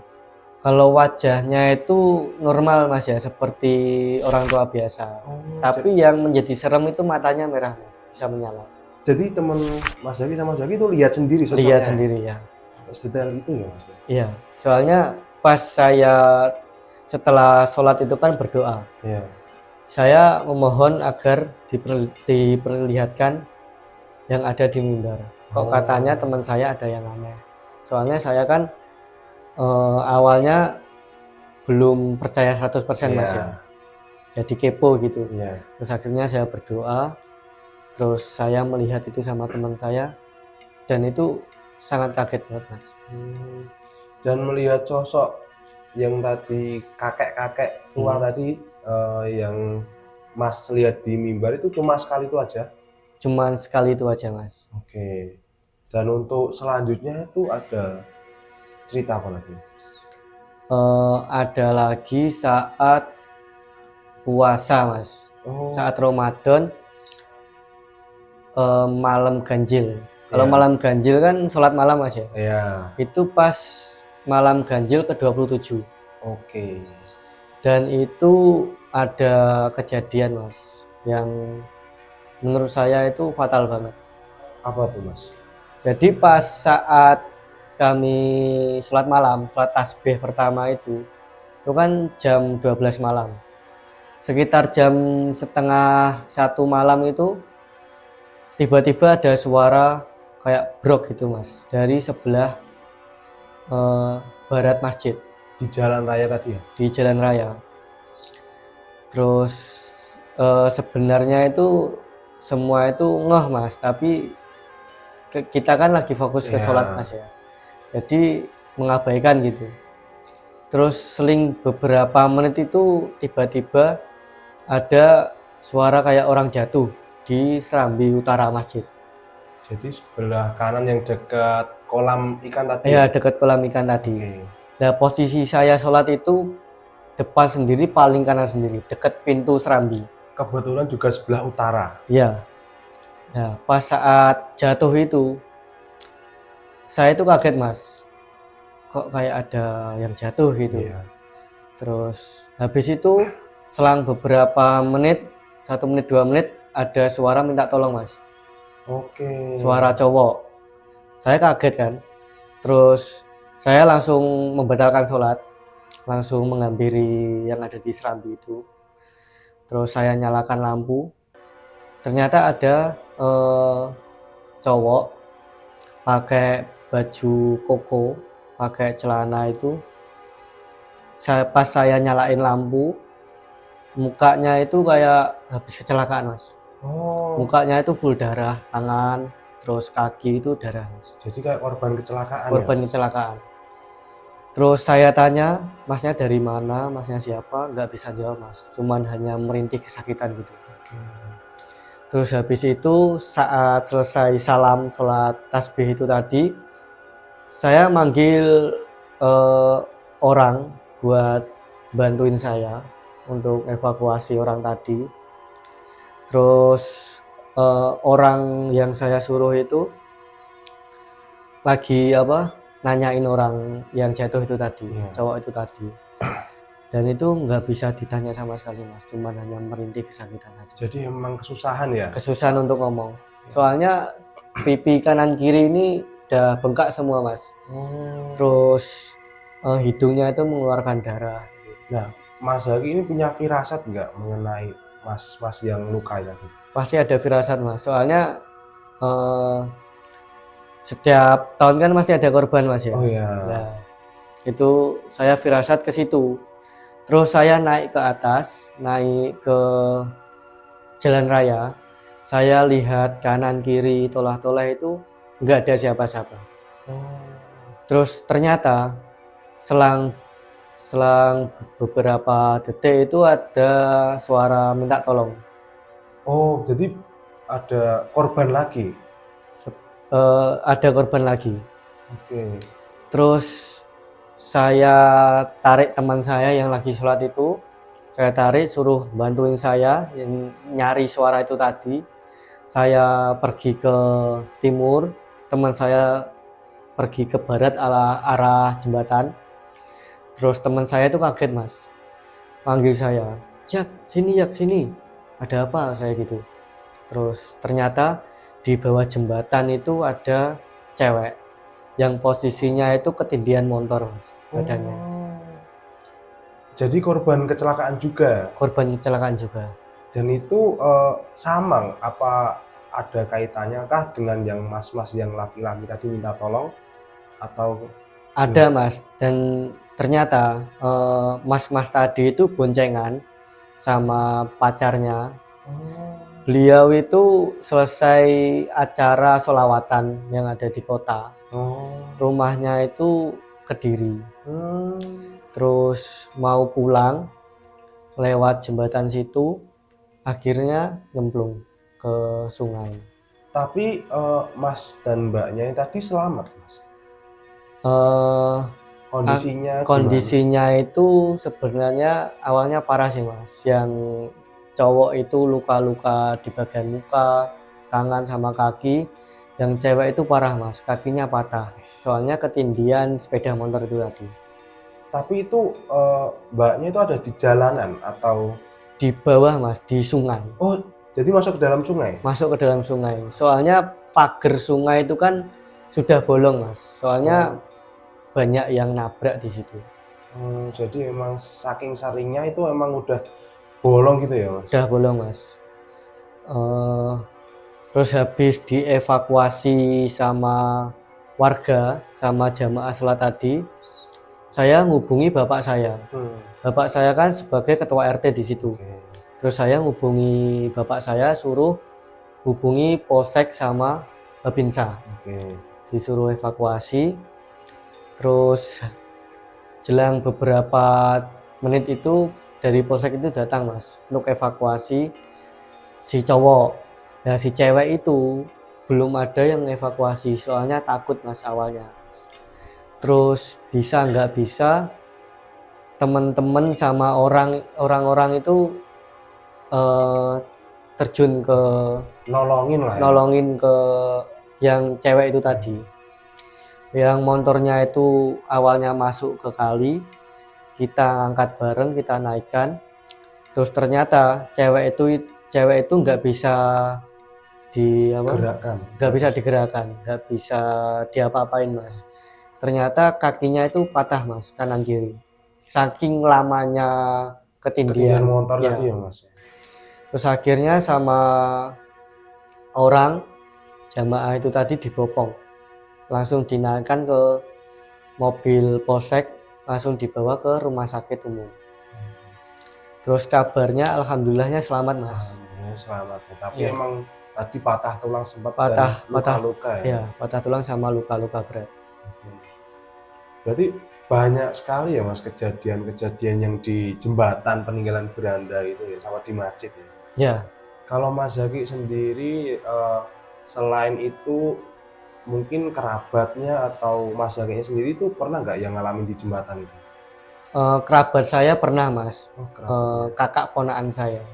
Kalau wajahnya itu normal Mas ya, seperti orang tua biasa. Tapi yang menjadi serem itu matanya merah Mas, bisa menyala. Jadi teman Mas Zaki sama Zaki itu lihat sendiri sosoknya. Lihat sendiri ya. Sedetail itu ya Mas. Iya, soalnya pas saya setelah sholat itu kan berdoa. Iya. Saya memohon agar diperlihatkan yang ada di mimbar. Kok katanya teman saya ada yang aneh. Soalnya saya kan awalnya belum percaya 100% Mas ya. Jadi kepo gitu. Iya. Terus akhirnya saya berdoa. Terus saya melihat itu sama teman saya. Dan itu sangat kaget banget Mas. Dan melihat sosok yang tadi kakek-kakek tua tadi yang Mas lihat di mimbar itu cuma sekali itu aja? Cuman sekali itu aja Mas. Oke. Dan untuk selanjutnya itu ada cerita apa lagi? Ada lagi saat puasa Mas. Saat Ramadan malam ganjil. Kalau malam ganjil kan sholat malam Mas ya. Iya. Itu pas malam ganjil ke-27. Oke. Dan itu ada kejadian Mas yang menurut saya itu fatal banget. Apa tuh Mas? Jadi pas saat kami sholat malam, sholat tasbih pertama itu kan jam 12 malam. Sekitar jam setengah 1 malam itu tiba-tiba ada suara kayak brok gitu Mas, dari sebelah barat masjid. Di jalan raya tadi ya? Di jalan raya. Terus sebenarnya itu semua itu ngeh Mas, tapi kita kan lagi fokus ke sholat Mas ya. Jadi mengabaikan gitu. Terus seling beberapa menit itu tiba-tiba ada suara kayak orang jatuh di serambi utara masjid. Jadi sebelah kanan yang dekat kolam ikan tadi? Ya, dekat kolam ikan tadi. Nah, posisi saya sholat itu depan sendiri, paling kanan sendiri, dekat pintu serambi. Kebetulan juga sebelah utara? Iya. Nah, pas saat jatuh itu, saya itu kaget Mas. Kok kayak ada yang jatuh gitu. Iya. Terus habis itu selang beberapa menit, 1 menit 2 menit, ada suara minta tolong Mas. Oke. Suara cowok. Saya kaget kan. Terus saya langsung membatalkan sholat, langsung menghampiri yang ada di serambi itu. Terus saya nyalakan lampu. Ternyata ada cowok pakai baju koko, pakai celana itu. Pas saya nyalain lampu, mukanya itu kayak habis kecelakaan Mas. Mukanya itu full darah, tangan, terus kaki itu darah Mas. Jadi kayak korban kecelakaan? Korban kecelakaan. Terus saya tanya, Masnya dari mana, Masnya siapa? Nggak bisa jawab Mas, cuman hanya merintih kesakitan gitu. Terus habis itu saat selesai salam sholat tasbih itu tadi, saya manggil orang buat bantuin saya untuk evakuasi orang tadi. Terus orang yang saya suruh itu lagi nanyain orang yang jatuh itu tadi, cowok itu tadi. Dan itu nggak bisa ditanya sama sekali Mas, cuma hanya merintih kesakitan aja. Jadi emang kesusahan ya? Kesusahan untuk ngomong. Soalnya pipi kanan kiri ini udah bengkak semua Mas. Terus hidungnya itu mengeluarkan darah. Nah, Mas Zaki ini punya firasat nggak mengenai mas yang luka tadi? Pasti ada firasat Mas, soalnya setiap tahun kan masih ada korban Mas ya. Oh iya. Nah, itu saya firasat ke situ. Terus saya naik ke atas, naik ke jalan raya. Saya lihat kanan kiri tolah-tolah itu nggak ada siapa-siapa. Terus ternyata selang beberapa detik itu ada suara minta tolong. Oh, jadi ada korban lagi? Ada korban lagi. Oke. Terus saya tarik teman saya yang lagi sholat itu, saya tarik suruh bantuin saya yang nyari suara itu tadi. Saya pergi ke timur, teman saya pergi ke barat arah jembatan. Terus teman saya itu kaget mas, panggil saya, Jak, sini Jak, sini. Ada apa saya gitu. Terus ternyata di bawah jembatan itu ada cewek yang posisinya itu ketindihan motor mas badannya. Jadi korban kecelakaan juga. Korban kecelakaan juga. Dan itu sama apa ada kaitannya kah dengan yang mas-mas yang laki-laki tadi minta tolong atau Ada mas, dan ternyata mas-mas tadi itu boncengan sama pacarnya. Beliau itu selesai acara sholawatan yang ada di kota. Rumahnya itu Kediri. Terus mau pulang lewat jembatan situ, akhirnya nyemplung ke sungai. Tapi mas dan mbaknya yang tadi selamat mas? Kondisinya itu sebenarnya awalnya parah sih mas. Yang cowok itu luka-luka di bagian muka, tangan sama kaki. Yang cewek itu parah mas, kakinya patah. Soalnya ketindihan sepeda motor itu tadi. Tapi itu mbaknya itu ada di jalanan atau di bawah mas, di sungai. Oh, jadi masuk ke dalam sungai? Masuk ke dalam sungai. Soalnya pagar sungai itu kan sudah bolong mas. Soalnya banyak yang nabrak di situ. Jadi emang saking seringnya itu emang udah bolong gitu ya mas? Udah bolong mas. Terus habis dievakuasi sama warga, sama jamaah sholat tadi, saya ngubungi bapak saya. Bapak saya kan sebagai ketua RT di situ. Terus saya ngubungi bapak saya, suruh hubungi polsek sama Babinsa. Disuruh evakuasi. Terus jelang beberapa menit itu dari polsek itu datang mas untuk evakuasi si cowok. Nah si cewek itu belum ada yang evakuasi, soalnya takut mas awalnya. Terus bisa nggak bisa, teman-teman sama orang-orang itu terjun ke nolongin ke yang cewek itu tadi. Yang motornya itu awalnya masuk ke kali, kita angkat bareng, kita naikkan. Terus ternyata cewek itu nggak bisa digerakkan, nggak bisa diapa-apain mas. Ternyata kakinya itu patah mas, kanan kiri. Saking lamanya ketindihan motor ya. Tadi ya mas. Terus akhirnya sama orang jamaah itu tadi dibopong, langsung dinaikkan ke mobil polsek, langsung dibawa ke rumah sakit umum. Terus kabarnya alhamdulillahnya selamat mas. Selamat ya. Tapi emang tadi patah tulang sempat patah luka-luka ya? Patah tulang sama luka-luka berat. Berarti banyak sekali ya mas kejadian-kejadian yang di jembatan peninggalan Belanda itu ya, sama di masjid ya? Ya. Kalau Mas Zaki sendiri selain itu mungkin kerabatnya atau Mas Zakinya sendiri itu pernah nggak yang ngalamin di jembatan itu? Kerabat saya pernah mas, kakak ponakan saya.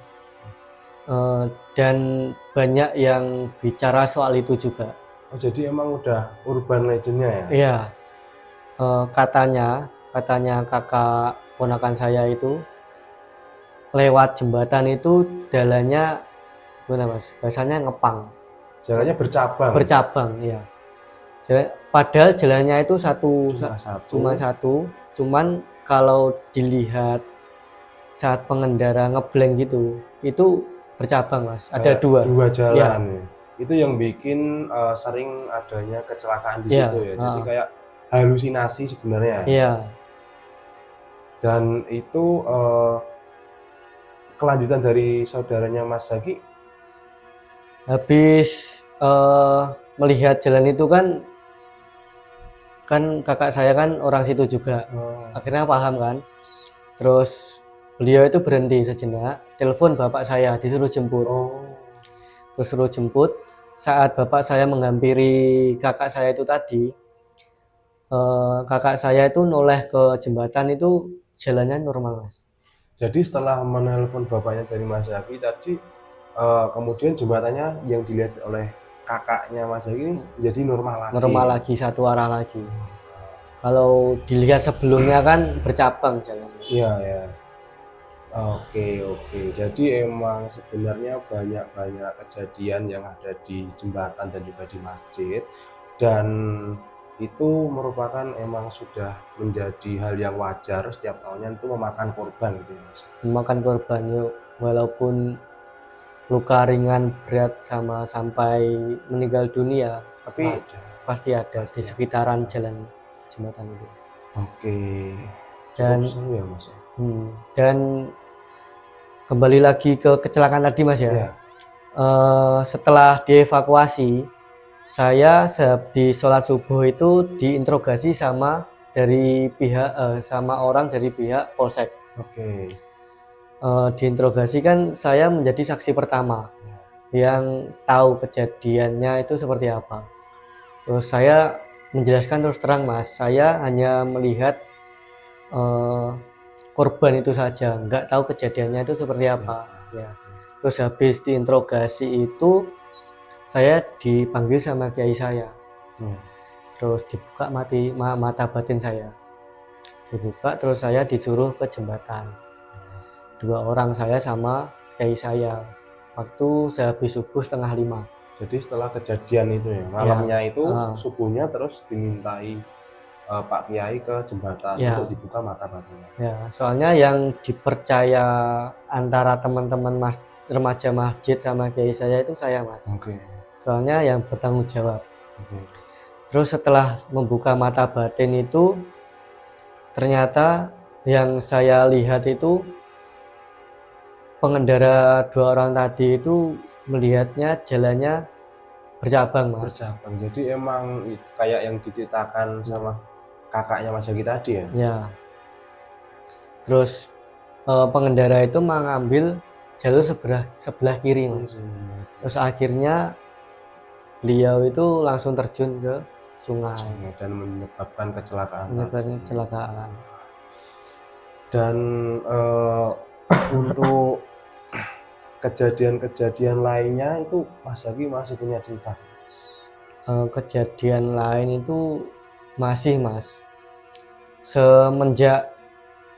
Dan banyak yang bicara soal itu juga. Jadi emang udah urban legendnya ya? Iya. Katanya kakak ponakan saya itu lewat jembatan itu jalannya gimana mas? Bahasanya ngepang. Jalannya bercabang ya. Padahal jalannya itu cuma satu, cuman kalau dilihat saat pengendara ngeblank gitu, itu bercabang mas, ada dua jalan ya. Itu yang bikin sering adanya kecelakaan di situ ya. Jadi kayak halusinasi sebenarnya. Iya. Dan itu kelanjutan dari saudaranya Mas Zaki habis melihat jalan itu kan kakak saya kan orang situ juga. Akhirnya paham kan. Terus beliau itu berhenti sejenak, telepon bapak saya, disuruh jemput. Terus suruh jemput. Saat bapak saya menghampiri kakak saya itu tadi, kakak saya itu noleh ke jembatan itu jalannya normal mas. Jadi setelah menelpon bapaknya dari Mas Zaki tadi, kemudian jembatannya yang dilihat oleh kakaknya Mas Zaki ini jadi normal lagi. Normal lagi, satu arah lagi. Kalau dilihat sebelumnya kan bercabang jalannya. Iya, ya. Oke. Jadi emang sebenarnya banyak kejadian yang ada di jembatan dan juga di masjid, dan itu merupakan emang sudah menjadi hal yang wajar setiap tahunnya itu memakan korban gitu ya, Mas. Memakan korban yuk, walaupun luka ringan berat sama sampai meninggal dunia, tapi Ada. pasti ada Pasti di ada. sekitaran jalan jembatan itu. Oke. Cukup Dan seru ya, Mas. dan kembali lagi ke kecelakaan tadi Mas ya. Iya. Setelah dievakuasi, saya sehabis sholat subuh itu diinterogasi sama orang dari pihak polsek. Oke. Diinterogasi kan saya menjadi saksi pertama yang tahu kejadiannya itu seperti apa. Terus saya menjelaskan terus terang Mas, saya hanya melihat korban itu saja, nggak tahu kejadiannya itu seperti apa ya. Terus habis diinterogasi itu saya dipanggil sama kiai saya. Terus dibuka mata batin saya, dibuka, terus saya disuruh ke jembatan. 2 orang saya sama kiai saya, waktu sehabis subuh 4:30. Jadi setelah kejadian itu ya, malamnya itu subuhnya terus dimintai Pak Kiai ke jembatan untuk dibuka mata batinnya. Ya, soalnya yang dipercaya antara teman-teman remaja masjid sama kiai saya itu saya Mas. Soalnya yang bertanggung jawab. Terus setelah membuka mata batin itu, ternyata yang saya lihat itu pengendara 2 orang tadi itu melihatnya jalannya bercabang Mas. Bercabang, jadi emang kayak yang diceritakan sama kakaknya Mas Jaki tadi ya? Ya. Terus pengendara itu mengambil jalur sebelah kiri Mas. Terus akhirnya beliau itu langsung terjun ke sungai dan menyebabkan kecelakaan. Dan untuk kejadian-kejadian lainnya itu Mas Jaki masih punya cerita? Kejadian lain itu masih Mas. Semenjak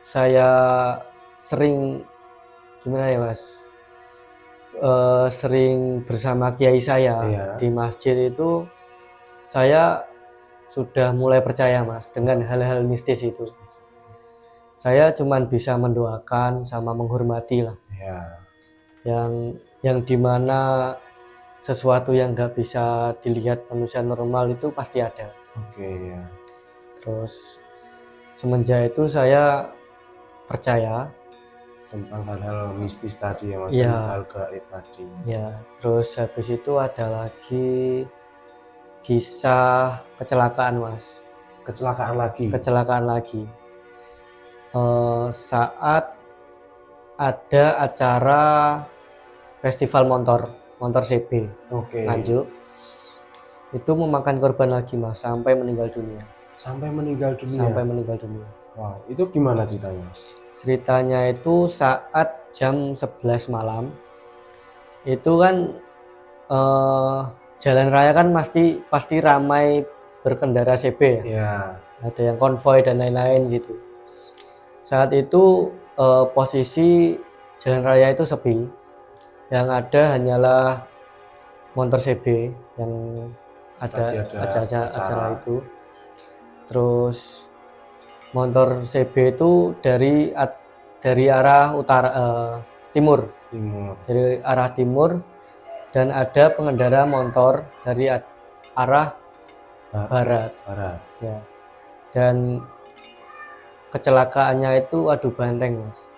saya sering gimana ya Mas, sering bersama kiai saya di masjid itu, saya sudah mulai percaya Mas dengan hal-hal mistis itu. Saya cuman bisa mendoakan sama menghormati lah. Yang dimana sesuatu yang nggak bisa dilihat manusia normal itu pasti ada. Terus semenjak itu saya percaya tentang hal-hal mistis tadi ya, hal gaib tadi. Ya, terus habis itu ada lagi kisah kecelakaan Mas. Kecelakaan lagi. Saat ada acara festival motor CB Nganjuk, itu memakan korban lagi Mas, sampai meninggal dunia. Wow, itu gimana ceritanya Mas? Ceritanya itu saat jam 11 malam itu kan jalan raya kan pasti ramai berkendara CB ya. Ada yang konvoy dan lain-lain gitu. Saat itu posisi jalan raya itu sepi, yang ada hanyalah motor CB yang ada acara itu. Terus motor CB itu dari arah timur, dari arah timur, dan ada pengendara motor dari arah barat. Ya. Dan kecelakaannya itu adu banteng Mas.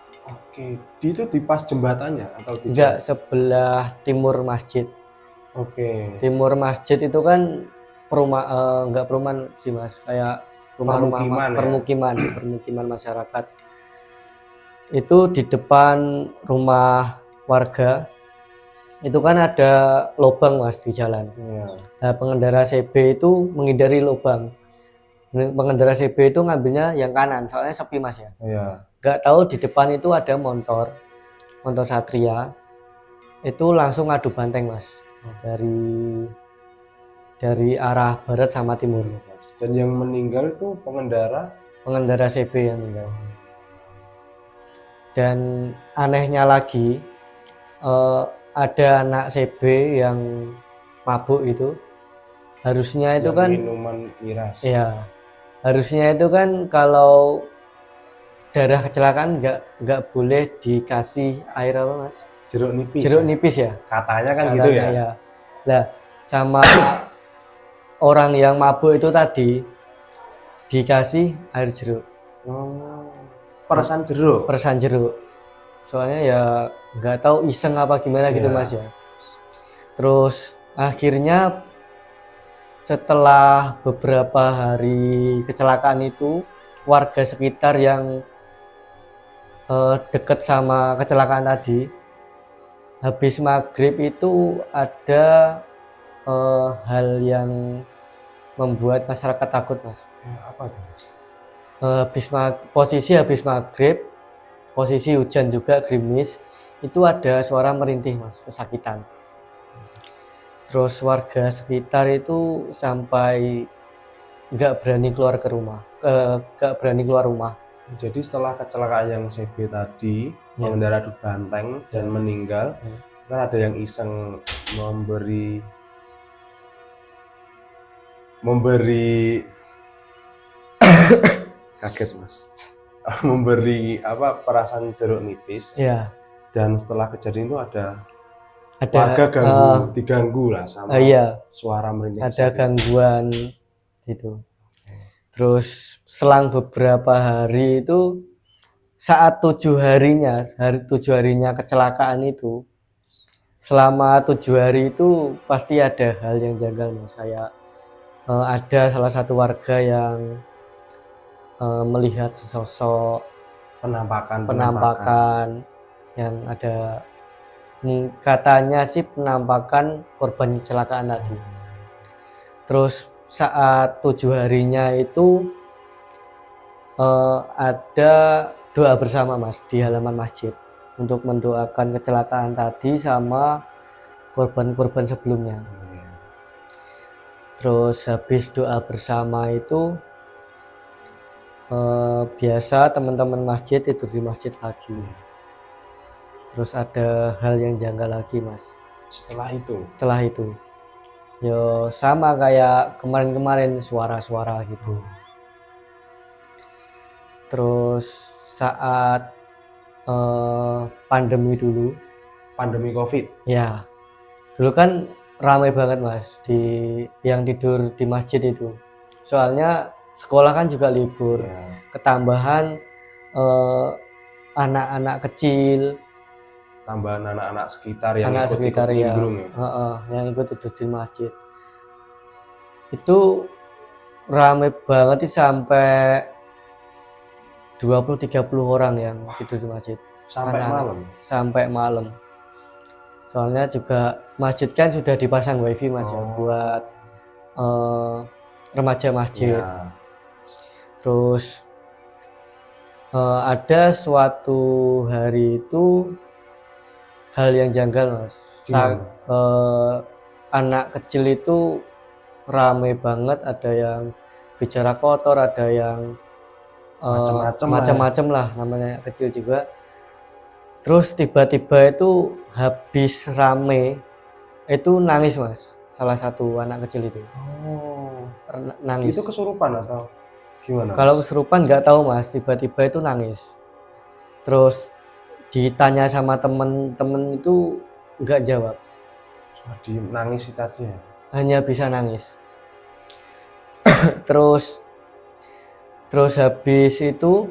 Itu di pas jembatannya atau di enggak, sebelah timur masjid. Timur masjid itu kan enggak perumahan sih Mas, kayak permukiman masyarakat. Itu di depan rumah warga itu kan ada lubang Mas di jalan. Nah, pengendara CB itu menghindari lubang. Pengendara CB itu ngambilnya yang kanan, soalnya sepi Mas ya. Nggak tahu di depan itu ada motor Satria, itu langsung adu banteng Mas, dari arah barat sama timur. Dan yang meninggal itu pengendara CB yang meninggal. Dan anehnya lagi, ada anak CB yang mabuk itu, harusnya itu yang kan minuman miras. ya, harusnya itu kan kalau darah kecelakaan nggak boleh dikasih air apa mas? Jeruk nipis. Jeruk nipis ya. Katanya kan Katanya gitu ya. ya. Nah, sama orang yang mabuk itu tadi dikasih air jeruk. Perasan jeruk. Perasan jeruk. Soalnya ya nggak tahu iseng apa gimana gitu Iya. mas ya. Terus akhirnya setelah beberapa hari kecelakaan itu, warga sekitar yang dekat sama kecelakaan tadi, habis maghrib itu ada hal yang membuat masyarakat takut mas. Apa tuh mas? Posisi habis maghrib, posisi hujan juga gerimis, itu ada suara merintih mas, kesakitan. Terus warga sekitar itu sampai nggak berani keluar ke rumah, nggak berani keluar rumah. Jadi setelah kecelakaan yang CB tadi, Ya. pengendara truk banteng dan meninggal, kan ada yang iseng memberi kaget mas, memberi apa perasan jeruk nipis. Ya. Dan setelah kejadian itu ada Ada warga diganggu lah sama iya, suara merintih. ada gangguan gitu. Terus selang beberapa hari itu, saat 7 harinya kecelakaan itu, selama 7 hari itu pasti ada hal yang janggal mas. Kayak ada salah satu warga yang melihat sesosok penampakan yang ada, katanya sih penampakan korban kecelakaan tadi. Terus saat 7 harinya itu ada doa bersama mas di halaman masjid untuk mendoakan kecelakaan tadi sama korban-korban sebelumnya. Terus habis doa bersama itu biasa teman-teman masjid tidur di masjid lagi. Terus ada hal yang janggal lagi mas. Setelah itu yo sama kayak kemarin-kemarin, suara-suara gitu. Terus saat pandemi COVID ya, dulu kan ramai banget mas yang tidur di masjid itu. Soalnya sekolah kan juga libur, ketambahan anak-anak kecil, tambahan anak-anak sekitar yang ikut nimbrung yang ikut tidur di masjid. Itu ramai banget sih, sampai 20-30 orang yang tidur di masjid sampai malam. Soalnya juga masjid kan sudah dipasang wifi mas ya, buat remaja masjid. Terus ada suatu hari itu hal yang janggal mas. Anak kecil itu ramai banget, ada yang bicara kotor, ada yang macam-macam lah, namanya kecil juga. Terus tiba-tiba itu habis rame itu nangis mas, salah satu anak kecil itu. Nangis. Itu kesurupan atau gimana? Kalau kesurupan nggak tahu mas, tiba-tiba itu nangis. Terus ditanya sama temen-temen itu nggak jawab. Nangis itu aja. Hanya bisa nangis. terus habis itu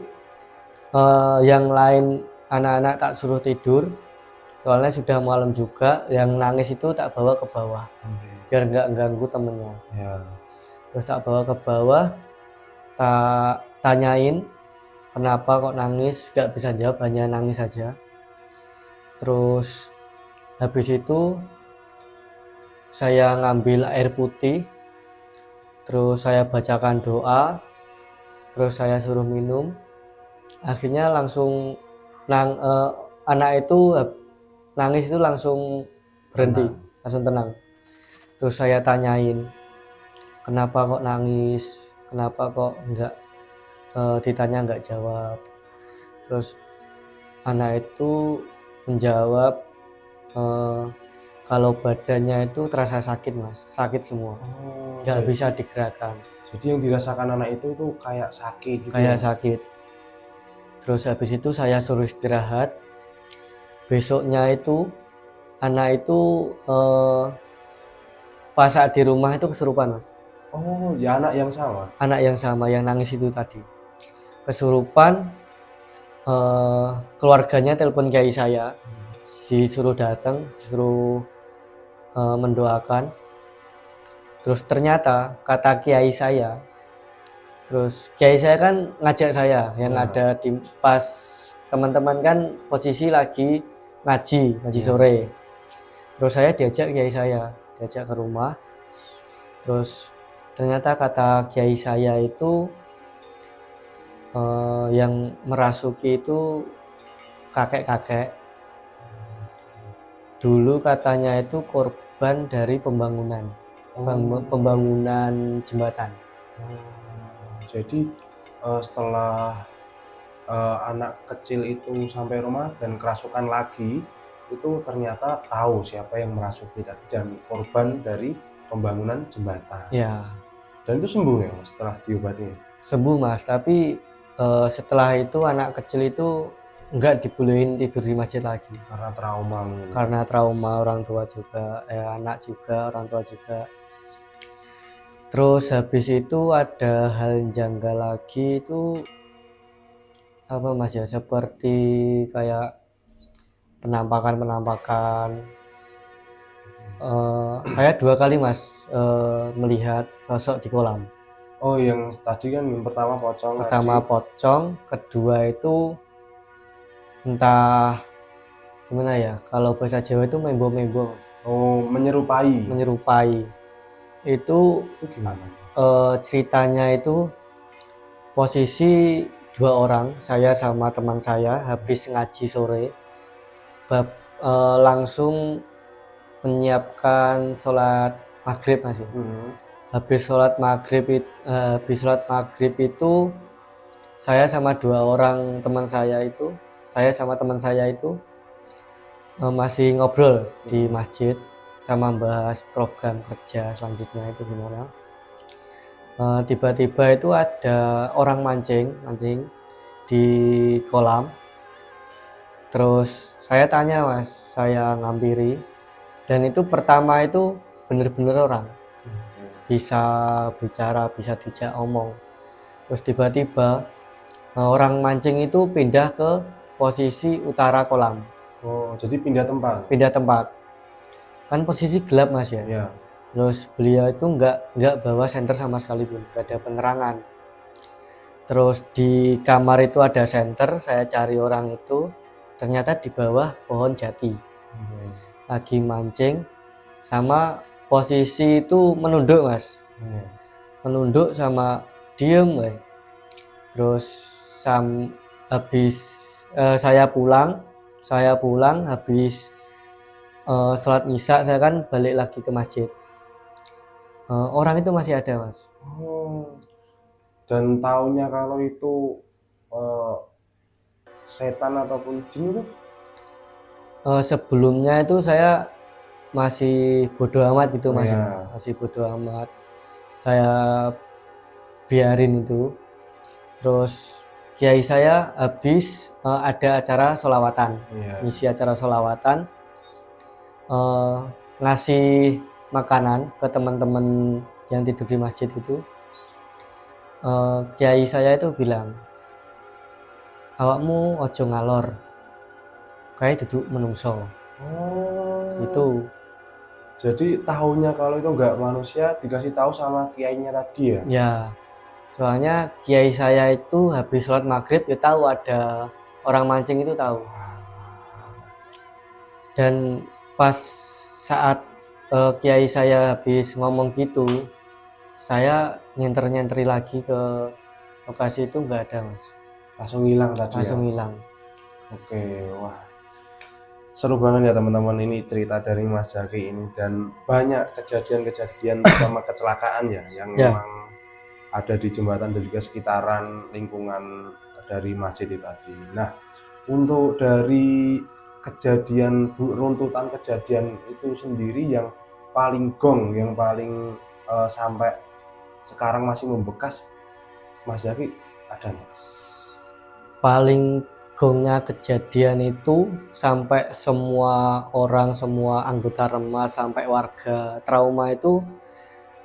yang lain anak-anak tak suruh tidur, soalnya sudah malam juga. Yang nangis itu tak bawa ke bawah biar nggak ganggu temennya. Terus tak bawa ke bawah, tak tanyain kenapa kok nangis, nggak bisa jawab, hanya nangis saja. Terus habis itu saya ngambil air putih, terus saya bacakan doa, terus saya suruh minum. Akhirnya langsung anak itu nangis itu langsung berhenti, langsung tenang. Terus saya tanyain kenapa kok nangis, kenapa kok enggak ditanya enggak jawab. Terus anak itu menjawab kalau badannya itu terasa sakit Mas, sakit semua, Oh, nggak jadi, bisa digerakkan, yang dirasakan anak itu tuh kayak sakit gitu ya? kayak sakit. Terus habis itu saya suruh istirahat. Besoknya itu anak itu pas saat di rumah itu kesurupan Mas. Oh, ya anak yang sama? Anak yang sama yang nangis itu tadi. Kesurupan, keluarganya telepon kiai saya, disuruh datang, disuruh mendoakan. Terus ternyata kata kiai saya, terus kiai saya kan ngajak saya yang Ya. ada di pas teman-teman kan posisi lagi ngaji Ya. sore. Terus saya diajak kiai saya, diajak ke rumah. Terus ternyata kata kiai saya itu yang merasuki itu kakek-kakek. Dulu katanya itu korban dari pembangunan, Oh. pembangunan jembatan. Jadi setelah anak kecil itu sampai rumah dan kerasukan lagi, itu ternyata tahu siapa yang merasuki dan korban dari pembangunan jembatan. Ya, Dan itu sembuh ya Mas, setelah diobati? sembuh Mas, tapi setelah itu anak kecil itu nggak dibolehin tidur di masjid lagi. Karena trauma mungkin. Karena trauma orang tua juga, anak juga, orang tua juga. Terus habis itu ada hal janggal lagi itu apa Mas ya, seperti kayak penampakan. Saya 2 kali Mas melihat sosok di kolam. Oh, yang tadi kan yang pertama pocong Pertama tadi. pocong, kedua itu entah gimana ya, kalau bahasa Jawa itu membo-membo Mas. Oh, menyerupai. Menyerupai. Itu Itu gimana? ceritanya itu posisi 2 orang, saya sama teman saya habis ngaji sore, langsung menyiapkan sholat maghrib Mas ya. Habis sholat maghrib itu saya sama 2 orang teman saya itu, masih ngobrol di masjid, kita membahas program kerja selanjutnya itu gimana. Tiba-tiba itu ada orang mancing di kolam. Terus saya tanya Mas, saya ngampiri, dan itu pertama itu bener-bener orang, bisa bicara, bisa dijak omong. Terus tiba-tiba orang mancing itu pindah ke posisi utara kolam. Oh, jadi pindah tempat? Kan posisi gelap Mas ya. Iya. Terus beliau itu nggak bawa senter sama sekali pun, nggak ada penerangan. Terus di kamar itu ada senter, saya cari orang itu, ternyata di bawah pohon jati. Lagi mancing, sama posisi itu menunduk Mas. Menunduk sama diem kayak. Terus habis saya pulang habis sholat isya, saya kan balik lagi ke masjid. Orang itu masih ada Mas. Oh, dan taunya kalau itu setan ataupun jin itu? Sebelumnya itu saya masih bodoh amat gitu Mas ya. Ya. Masih bodoh amat, saya biarin itu. Terus kiai saya habis ada acara sholawatan, ngisi acara sholawatan, ngasih makanan ke teman-teman yang tidur di masjid itu. Kiai saya itu bilang, awakmu ojo ngalor, kayak duduk menungso. Itu. Jadi tahunya kalau itu nggak manusia dikasih tahu sama kiainya tadi ya? Ya, soalnya kiai saya itu habis sholat maghrib ya tahu ada orang mancing itu tahu. Dan pas saat kiai saya habis ngomong gitu, saya nyenteri lagi ke lokasi itu nggak ada Mas. Langsung hilang tadi. Langsung ya? hilang. Oke, wah. Seru banget ya teman-teman, ini cerita dari Mas Zaki ini, dan banyak kejadian-kejadian terutama kecelakaan ya yang memang ada di jembatan dan juga sekitaran lingkungan dari masjid itu tadi. Nah, untuk dari runtutan kejadian itu sendiri yang paling gong, yang paling sampai sekarang masih membekas, Mas Zaki, ada nggak? Paling gongnya kejadian itu sampai semua orang, semua anggota Rema, sampai warga trauma itu,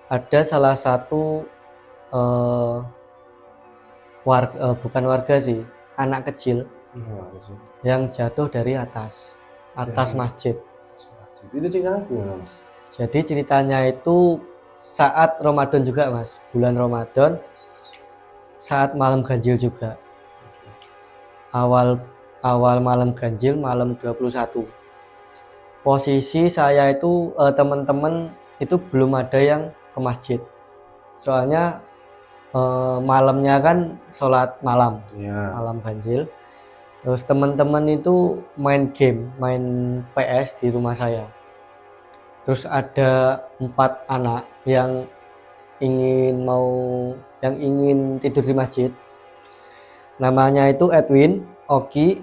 ada salah satu bukan warga sih, anak kecil yang jatuh dari atas Dari masjid. masjid. Itu ceritanya gimana, Mas? Jadi ceritanya itu saat Ramadan juga, Mas, bulan Ramadan, saat malam ganjil juga. Awal malam ganjil, malam 21. Posisi saya itu teman-teman itu belum ada yang ke masjid. Soalnya malamnya kan sholat malam, Ya. malam ganjil. Terus teman-teman itu main game, main PS di rumah saya. Terus ada 4 anak yang ingin tidur di masjid. Namanya itu Edwin, Oki,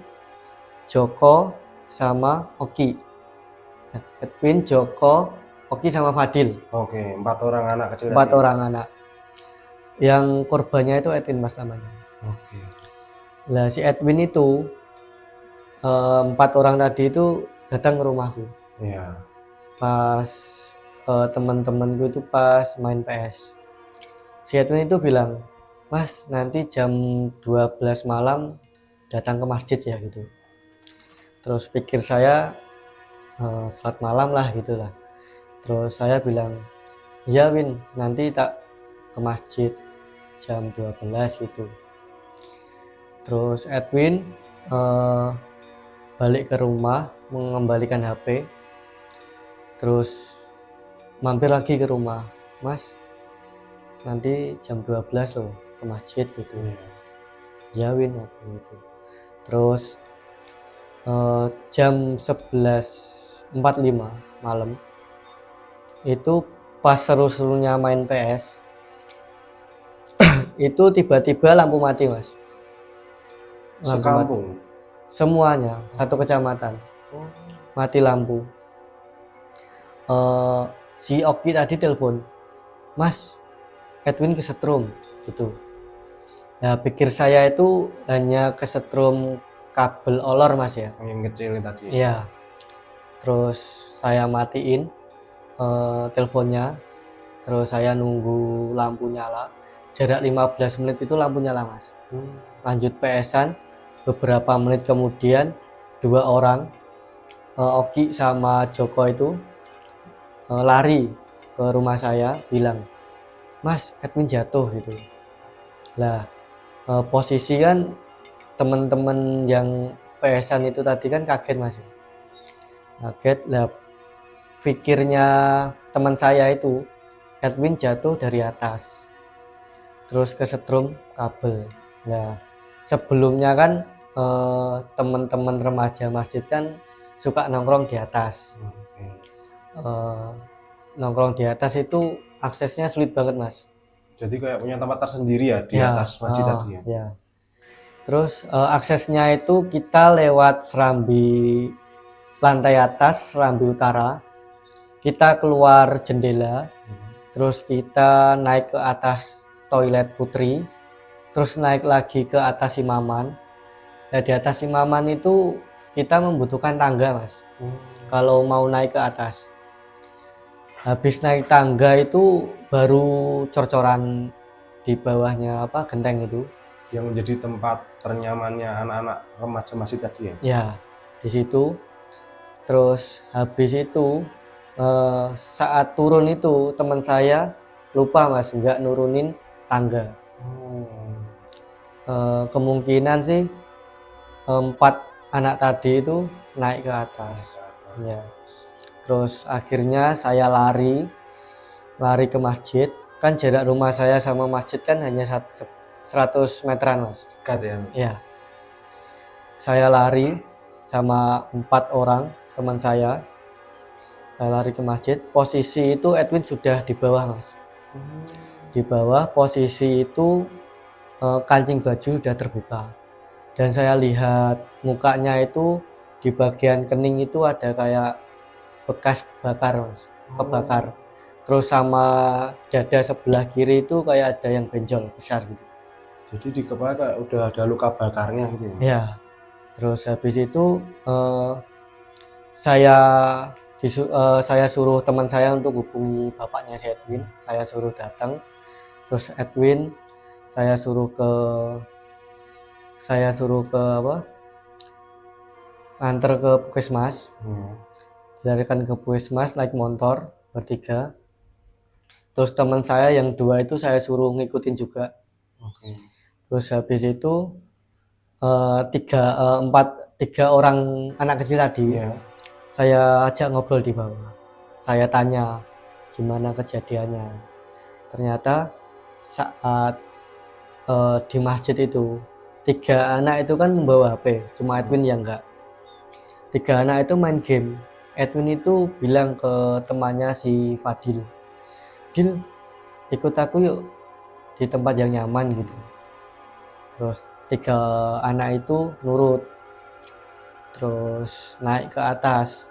Joko, sama Oki. Edwin, Joko, Oki sama Fadil. Oke, 4 orang anak kecil 4 tadi. orang anak. Yang korbannya itu Edwin, Mas, namanya. Oke. Nah, si Edwin itu 4 orang tadi itu datang ke rumahku. Iya. Pas teman-temanku itu pas main PS. Si Edwin itu bilang, "Mas, nanti jam 12 malam datang ke masjid ya," gitu. Terus pikir saya sholat malam lah gitulah. Terus saya bilang, "Ya Win, nanti tak ke masjid jam 12 gitu." Terus Edwin balik ke rumah mengembalikan HP, terus mampir lagi ke rumah, "Mas, nanti jam 12 loh ke masjid," gitu. "Ya Win," aku gitu. Terus jam 11.45 malam itu pas seru-serunya main PS itu tiba-tiba lampu mati, Mas. Lampu Sekampung. mati. Semuanya, satu kecamatan mati lampu. Si Oki tadi telepon, "Mas, Edwin kesetrum," gitu. Nah, pikir saya itu hanya kesetrum kabel olor, Mas, ya. Yang kecil ini tadi. Iya. Terus saya matiin teleponnya, terus saya nunggu lampu nyala. Jarak 15 menit itu lampu nyala, Mas. Lanjut PS-an, beberapa menit kemudian 2 orang, Oki sama Joko itu lari ke rumah saya bilang, "Mas, Edwin jatuh," gitu. Lah, posisi kan teman-teman yang PS-an itu tadi kan kaget, Mas. Kaget lah, pikirnya teman saya itu Edwin jatuh dari atas terus kesetrum kabel. Nah, sebelumnya kan teman-teman remaja masjid kan suka nongkrong di atas. Nongkrong di atas itu aksesnya sulit banget, Mas. Jadi kayak punya tempat tersendiri ya di atas masjid tadi ya. Ya. Terus aksesnya itu kita lewat serambi lantai atas, serambi utara. Kita keluar jendela, terus kita naik ke atas toilet putri, terus naik lagi ke atas Imaman. Nah, di atas Imaman itu kita membutuhkan tangga, Mas. Kalau mau naik ke atas. Habis naik tangga itu baru cor-coran di bawahnya genteng itu. Yang menjadi tempat ternyamannya anak-anak remaja masjid tadi ya. Ya, di situ. Terus habis itu saat turun itu teman saya lupa, Mas, nggak nurunin tangga. Kemungkinan sih 4 anak tadi itu naik ke atas. Ya. Terus akhirnya saya lari ke masjid. Kan jarak rumah saya sama masjid kan hanya 100 meteran, Mas. Dekat ya. Ya. Saya lari sama 4 orang teman saya. Saya lari ke masjid. Posisi itu Edwin sudah di bawah, Mas. Di bawah posisi itu kancing baju sudah terbuka. Dan saya lihat mukanya itu di bagian kening itu ada kayak bekas bakar, Mas. Kebakar. Terus sama dada sebelah kiri itu kayak ada yang benjol besar gitu. Jadi di kepala kayak udah ada luka bakarnya gitu ya? Ya, terus habis itu saya saya suruh teman saya untuk hubungi bapaknya si Edwin. Saya suruh datang. Terus Edwin saya suruh ke apa? Antar ke puskesmas. Dilarikan ke puskesmas naik motor bertiga. Terus teman saya yang dua itu saya suruh ngikutin juga. Terus habis itu tiga orang anak kecil tadi saya ajak ngobrol di bawah. Saya tanya gimana kejadiannya. Ternyata saat di masjid itu 3 anak itu kan membawa HP, cuma Edwin yang enggak. 3 anak itu main game. Edwin itu bilang ke temannya si Fadil, "Dil, ikut aku yuk di tempat yang nyaman," gitu. Terus 3 anak itu nurut. Terus naik ke atas.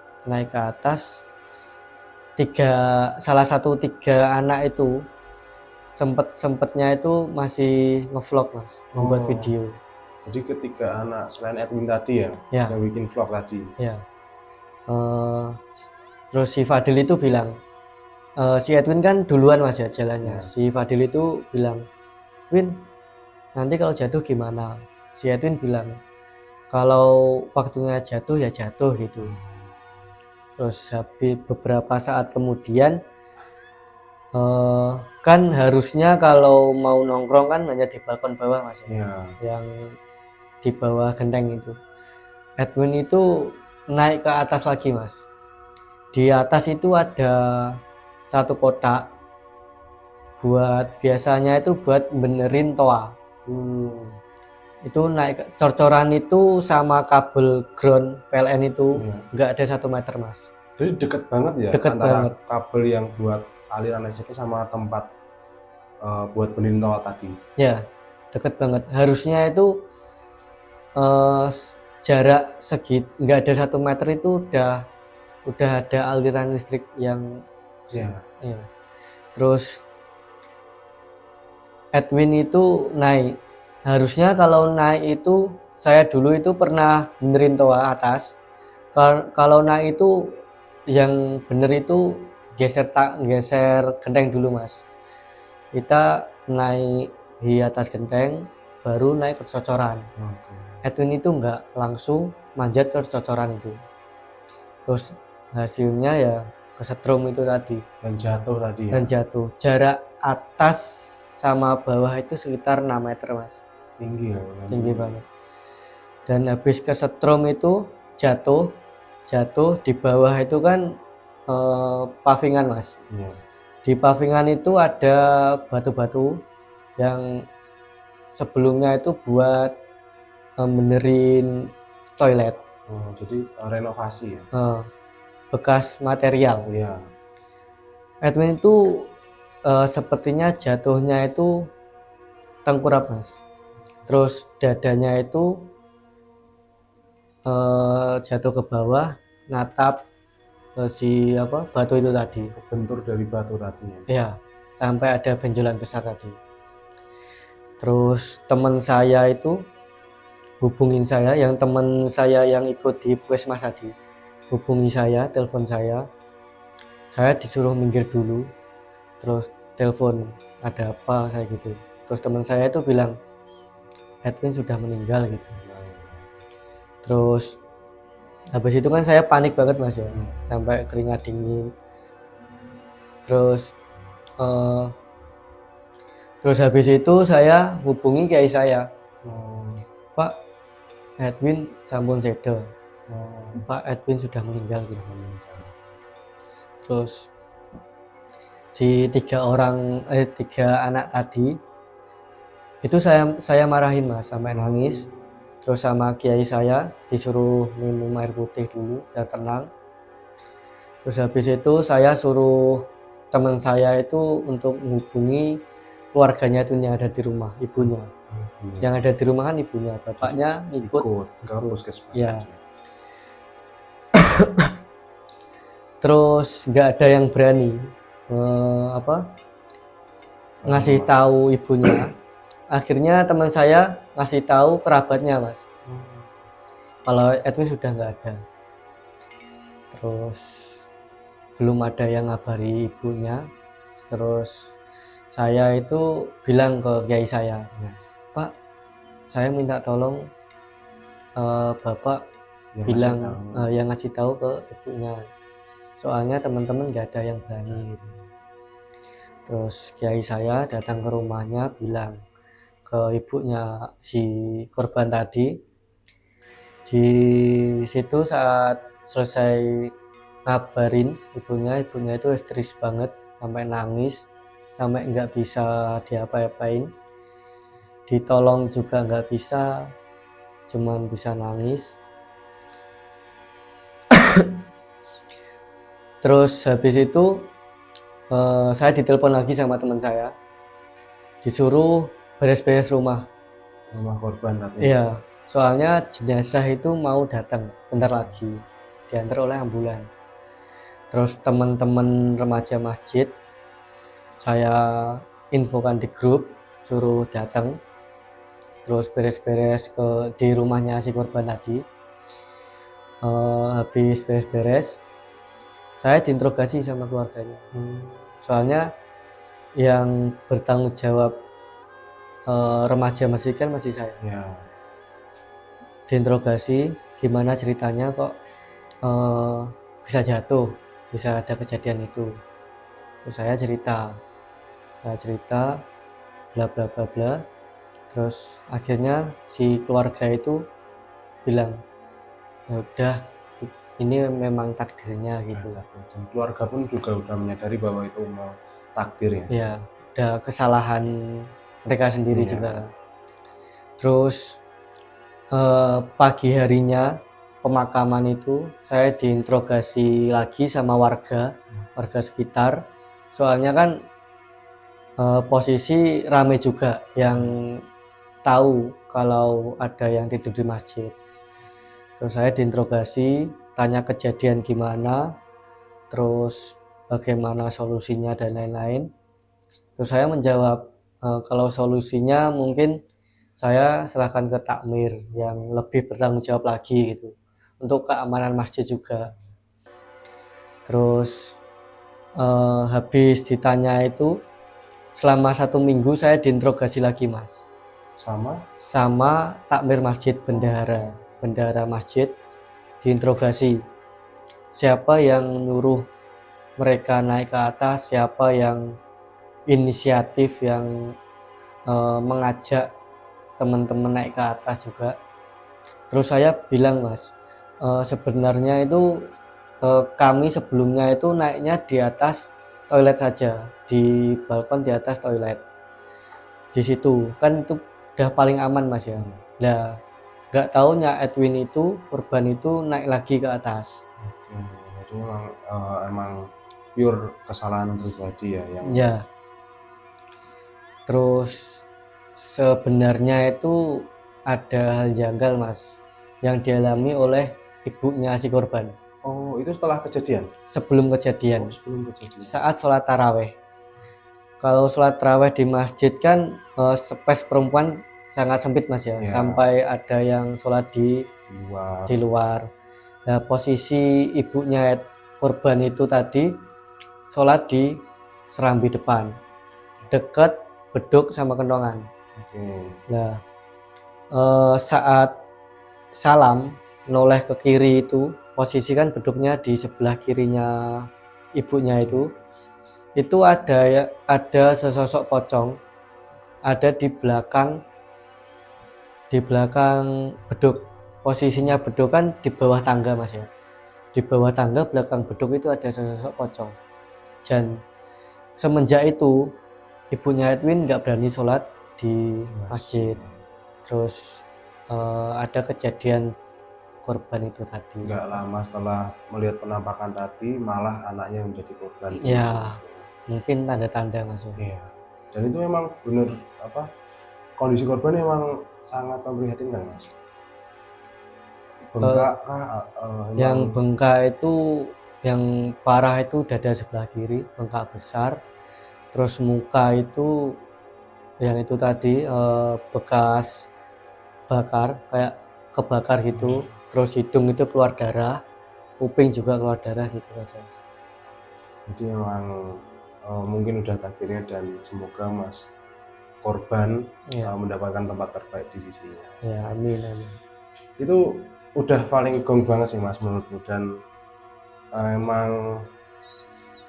Salah satu 3 anak itu sempetnya itu masih ngevlog, Mas, membuat video. Jadi ketiga anak selain Edwin tadi ya, yang bikin vlog tadi. Ya. Terus si Fadil itu bilang, si Edwin kan duluan Mas ya jalannya. Si Fadil itu bilang, "Win, nanti kalau jatuh gimana?" Si Edwin bilang, "Kalau waktunya jatuh ya jatuh," gitu. Terus habis beberapa saat kemudian kan harusnya kalau mau nongkrong kan hanya di balkon bawah, Mas. Yang di bawah genteng itu. Edwin itu naik ke atas lagi, Mas. Di atas itu ada satu kotak biasanya itu buat benerin toa. Itu naik cor-coran itu sama kabel ground PLN itu nggak ada 1 meter, Mas. Jadi deket banget ya antara kabel yang buat aliran listrik sama tempat buat benerin toa tadi. Ya, deket banget. Harusnya itu jarak nggak ada 1 meter itu udah ada aliran listrik yang Terus Edwin itu naik. Harusnya kalau naik itu saya dulu itu pernah benerin toa atas. Kalau naik itu yang bener itu geser genteng dulu, Mas. Kita naik di atas genteng baru naik ke cocoran. Edwin itu enggak langsung manjat ke cocoran itu. Terus hasilnya ya kesetrum itu tadi dan jatuh tadi ya. Dan jatuh. Jarak atas sama bawah itu sekitar 6 meter, Mas. Tinggi ya. Tinggi banget. Dan habis kesetrum itu jatuh di bawah itu kan pavingan, Mas. Di pavingan itu ada batu-batu yang sebelumnya itu buat benerin toilet. Jadi renovasi ya. Bekas material. Edwin itu sepertinya jatuhnya itu tengkurap, Mas. Terus dadanya itu jatuh ke bawah, natap si batu itu tadi. Bentur dari batu tadi ya. Iya, sampai ada benjolan besar tadi. Terus teman saya itu hubungin saya, yang teman saya yang ikut di puskesmas tadi. Hubungi saya, telepon saya disuruh minggir dulu, terus telepon ada apa kayak gitu. Terus teman saya itu bilang Edwin sudah meninggal gitu. Terus habis itu kan saya panik banget, Mas ya, sampai keringat dingin. Terus habis itu saya hubungi kiai saya, "Pak, Edwin sampun sedo. Pak, Edwin sudah meninggal gitu." Terus si 3 anak tadi itu saya marahin, Mas, sampai nangis. Terus sama kiai saya disuruh minum air putih dulu biar tenang. Terus habis itu saya suruh teman saya itu untuk menghubungi keluarganya itu yang ada di rumah, ibunya. Yang ada di rumah kan ibunya, bapaknya ikut ke puskesmas. ya. Terus nggak ada yang berani ngasih tahu ibunya. Akhirnya teman saya ngasih tahu kerabatnya, Mas. Kalau Edwin sudah nggak ada. Terus belum ada yang ngabari ibunya. Terus saya itu bilang ke kiai saya, Pak, saya minta tolong Bapak yang ngasih tahu ke ibunya. Soalnya teman-teman nggak ada yang berani. Gitu. Terus kiai saya datang ke rumahnya bilang ke ibunya si korban tadi. Di situ saat selesai ngabarin ibunya itu histeris banget sampai nangis, sampai nggak bisa diapa-apain, ditolong juga nggak bisa, cuman bisa nangis. Terus habis itu saya ditelepon lagi sama teman saya, disuruh beres-beres rumah korban tadi. Iya, soalnya jenazah itu mau datang sebentar lagi, diantar oleh ambulan. Terus teman-teman remaja masjid saya infokan di grup, suruh datang, terus beres-beres di rumahnya si korban tadi. Habis beres-beres, saya diinterogasi sama keluarganya. Soalnya yang bertanggung jawab remaja masjid kan masih saya. Ya. Diinterogasi, gimana ceritanya kok bisa jatuh, bisa ada kejadian itu. Terus saya cerita bla bla bla bla. Terus akhirnya si keluarga itu bilang, ya udah, ini memang takdirnya gitu. Dan keluarga pun juga udah menyadari bahwa itu mau takdir ya. Ya, udah kesalahan mereka sendiri juga. Terus pagi harinya pemakaman itu saya diinterogasi lagi sama warga sekitar. Soalnya kan posisi rame juga yang tahu kalau ada yang tidur di masjid. Terus saya diinterogasi, tanya kejadian gimana, terus bagaimana solusinya dan lain-lain. Terus saya menjawab kalau solusinya mungkin saya serahkan ke takmir yang lebih bertanggung jawab lagi gitu, untuk keamanan masjid juga. Terus habis ditanya itu, selama 1 minggu saya diinterogasi lagi, Mas. Sama takmir masjid, bendahara masjid, diinterogasi. Siapa yang nyuruh mereka naik ke atas, siapa yang inisiatif, yang mengajak teman-teman naik ke atas juga. Terus saya bilang, Mas, sebenarnya itu kami sebelumnya itu naiknya di atas toilet saja, di balkon di atas toilet. Di situ kan itu udah paling aman, Mas ya. Nah, nggak taunya Edwin itu, korban itu naik lagi ke atas. Jadi emang pure kesalahan pribadi ya yang. Ya. Terus sebenarnya itu ada hal janggal, Mas, yang dialami oleh ibunya si korban. Oh, itu setelah kejadian? Sebelum kejadian. Sebelum kejadian. Saat sholat taraweh. Kalau sholat taraweh di masjid kan space perempuan sangat sempit, Mas ya. Sampai ada yang sholat di luar. Nah, posisi ibunya korban itu tadi sholat di serambi depan, dekat beduk sama kentongan. Nah, saat salam noleh ke kiri itu, posisi kan beduknya di sebelah kirinya ibunya itu ada sesosok pocong, ada di belakang beduk. Posisinya beduk kan di bawah tangga, Mas ya. Di bawah tangga belakang beduk itu ada sesosok pocong. Dan semenjak itu ibunya Edwin nggak berani sholat di masjid. Terus ada kejadian korban itu tadi. Nggak lama setelah melihat penampakan tadi, malah anaknya yang menjadi korban. Ya, mungkin tanda-tanda, Mas. Iya. Dan itu memang benar apa, kondisi korban memang sangat memprihatinkan, Mas. Eh, Bengkak yang emang. bengkak itu, yang parah itu dada sebelah kiri, bengkak besar. Terus muka itu yang itu tadi bekas bakar, kayak kebakar gitu. Terus hidung itu keluar darah, kuping juga keluar darah gitu aja. Jadi memang mungkin udah takdirnya, dan semoga Mas korban Ya, mendapatkan tempat terbaik di sisinya. ya, amin, amin. Itu udah paling gong banget sih Mas menurutku, dan emang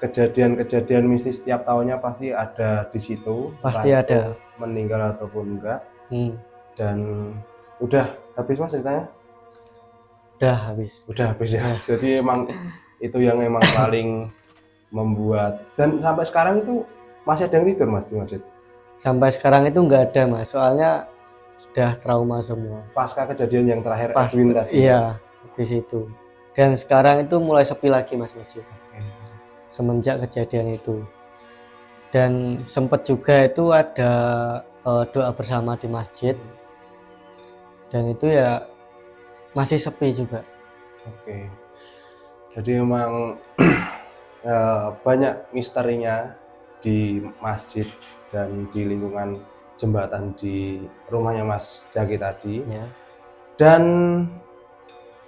kejadian-kejadian mistis setiap tahunnya pasti ada di situ, entah Pasti itu ada. meninggal ataupun enggak. Hmm, Dan udah habis Mas ceritanya? udah habis. Udah habis ya. Ya, Jadi emang itu yang emang paling membuat, dan sampai sekarang itu masih ada yang tidur Mas di masjid sampai sekarang itu nggak ada mas, soalnya sudah trauma semua. pasca kejadian yang terakhir Pas, Edwin tadi ya. iya, di situ. Dan sekarang itu mulai sepi lagi mas masjid semenjak kejadian itu. Dan sempat juga itu ada doa bersama di masjid, dan itu ya masih sepi juga. Oke. Jadi memang banyak misterinya di masjid dan di lingkungan jembatan di rumahnya Mas Jaki tadi. Ya, Dan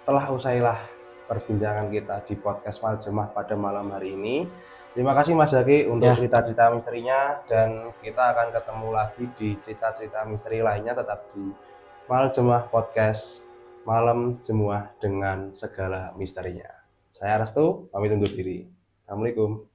telah usailah perbincangan kita di podcast Maljemah pada malam hari ini. Terima kasih Mas Jaki untuk ya, cerita-cerita misterinya, dan kita akan ketemu lagi di cerita-cerita misteri lainnya tetap di Maljemah Podcast, Malam Jemuah dengan segala misterinya. Saya Restu, pamit undur diri. Assalamualaikum.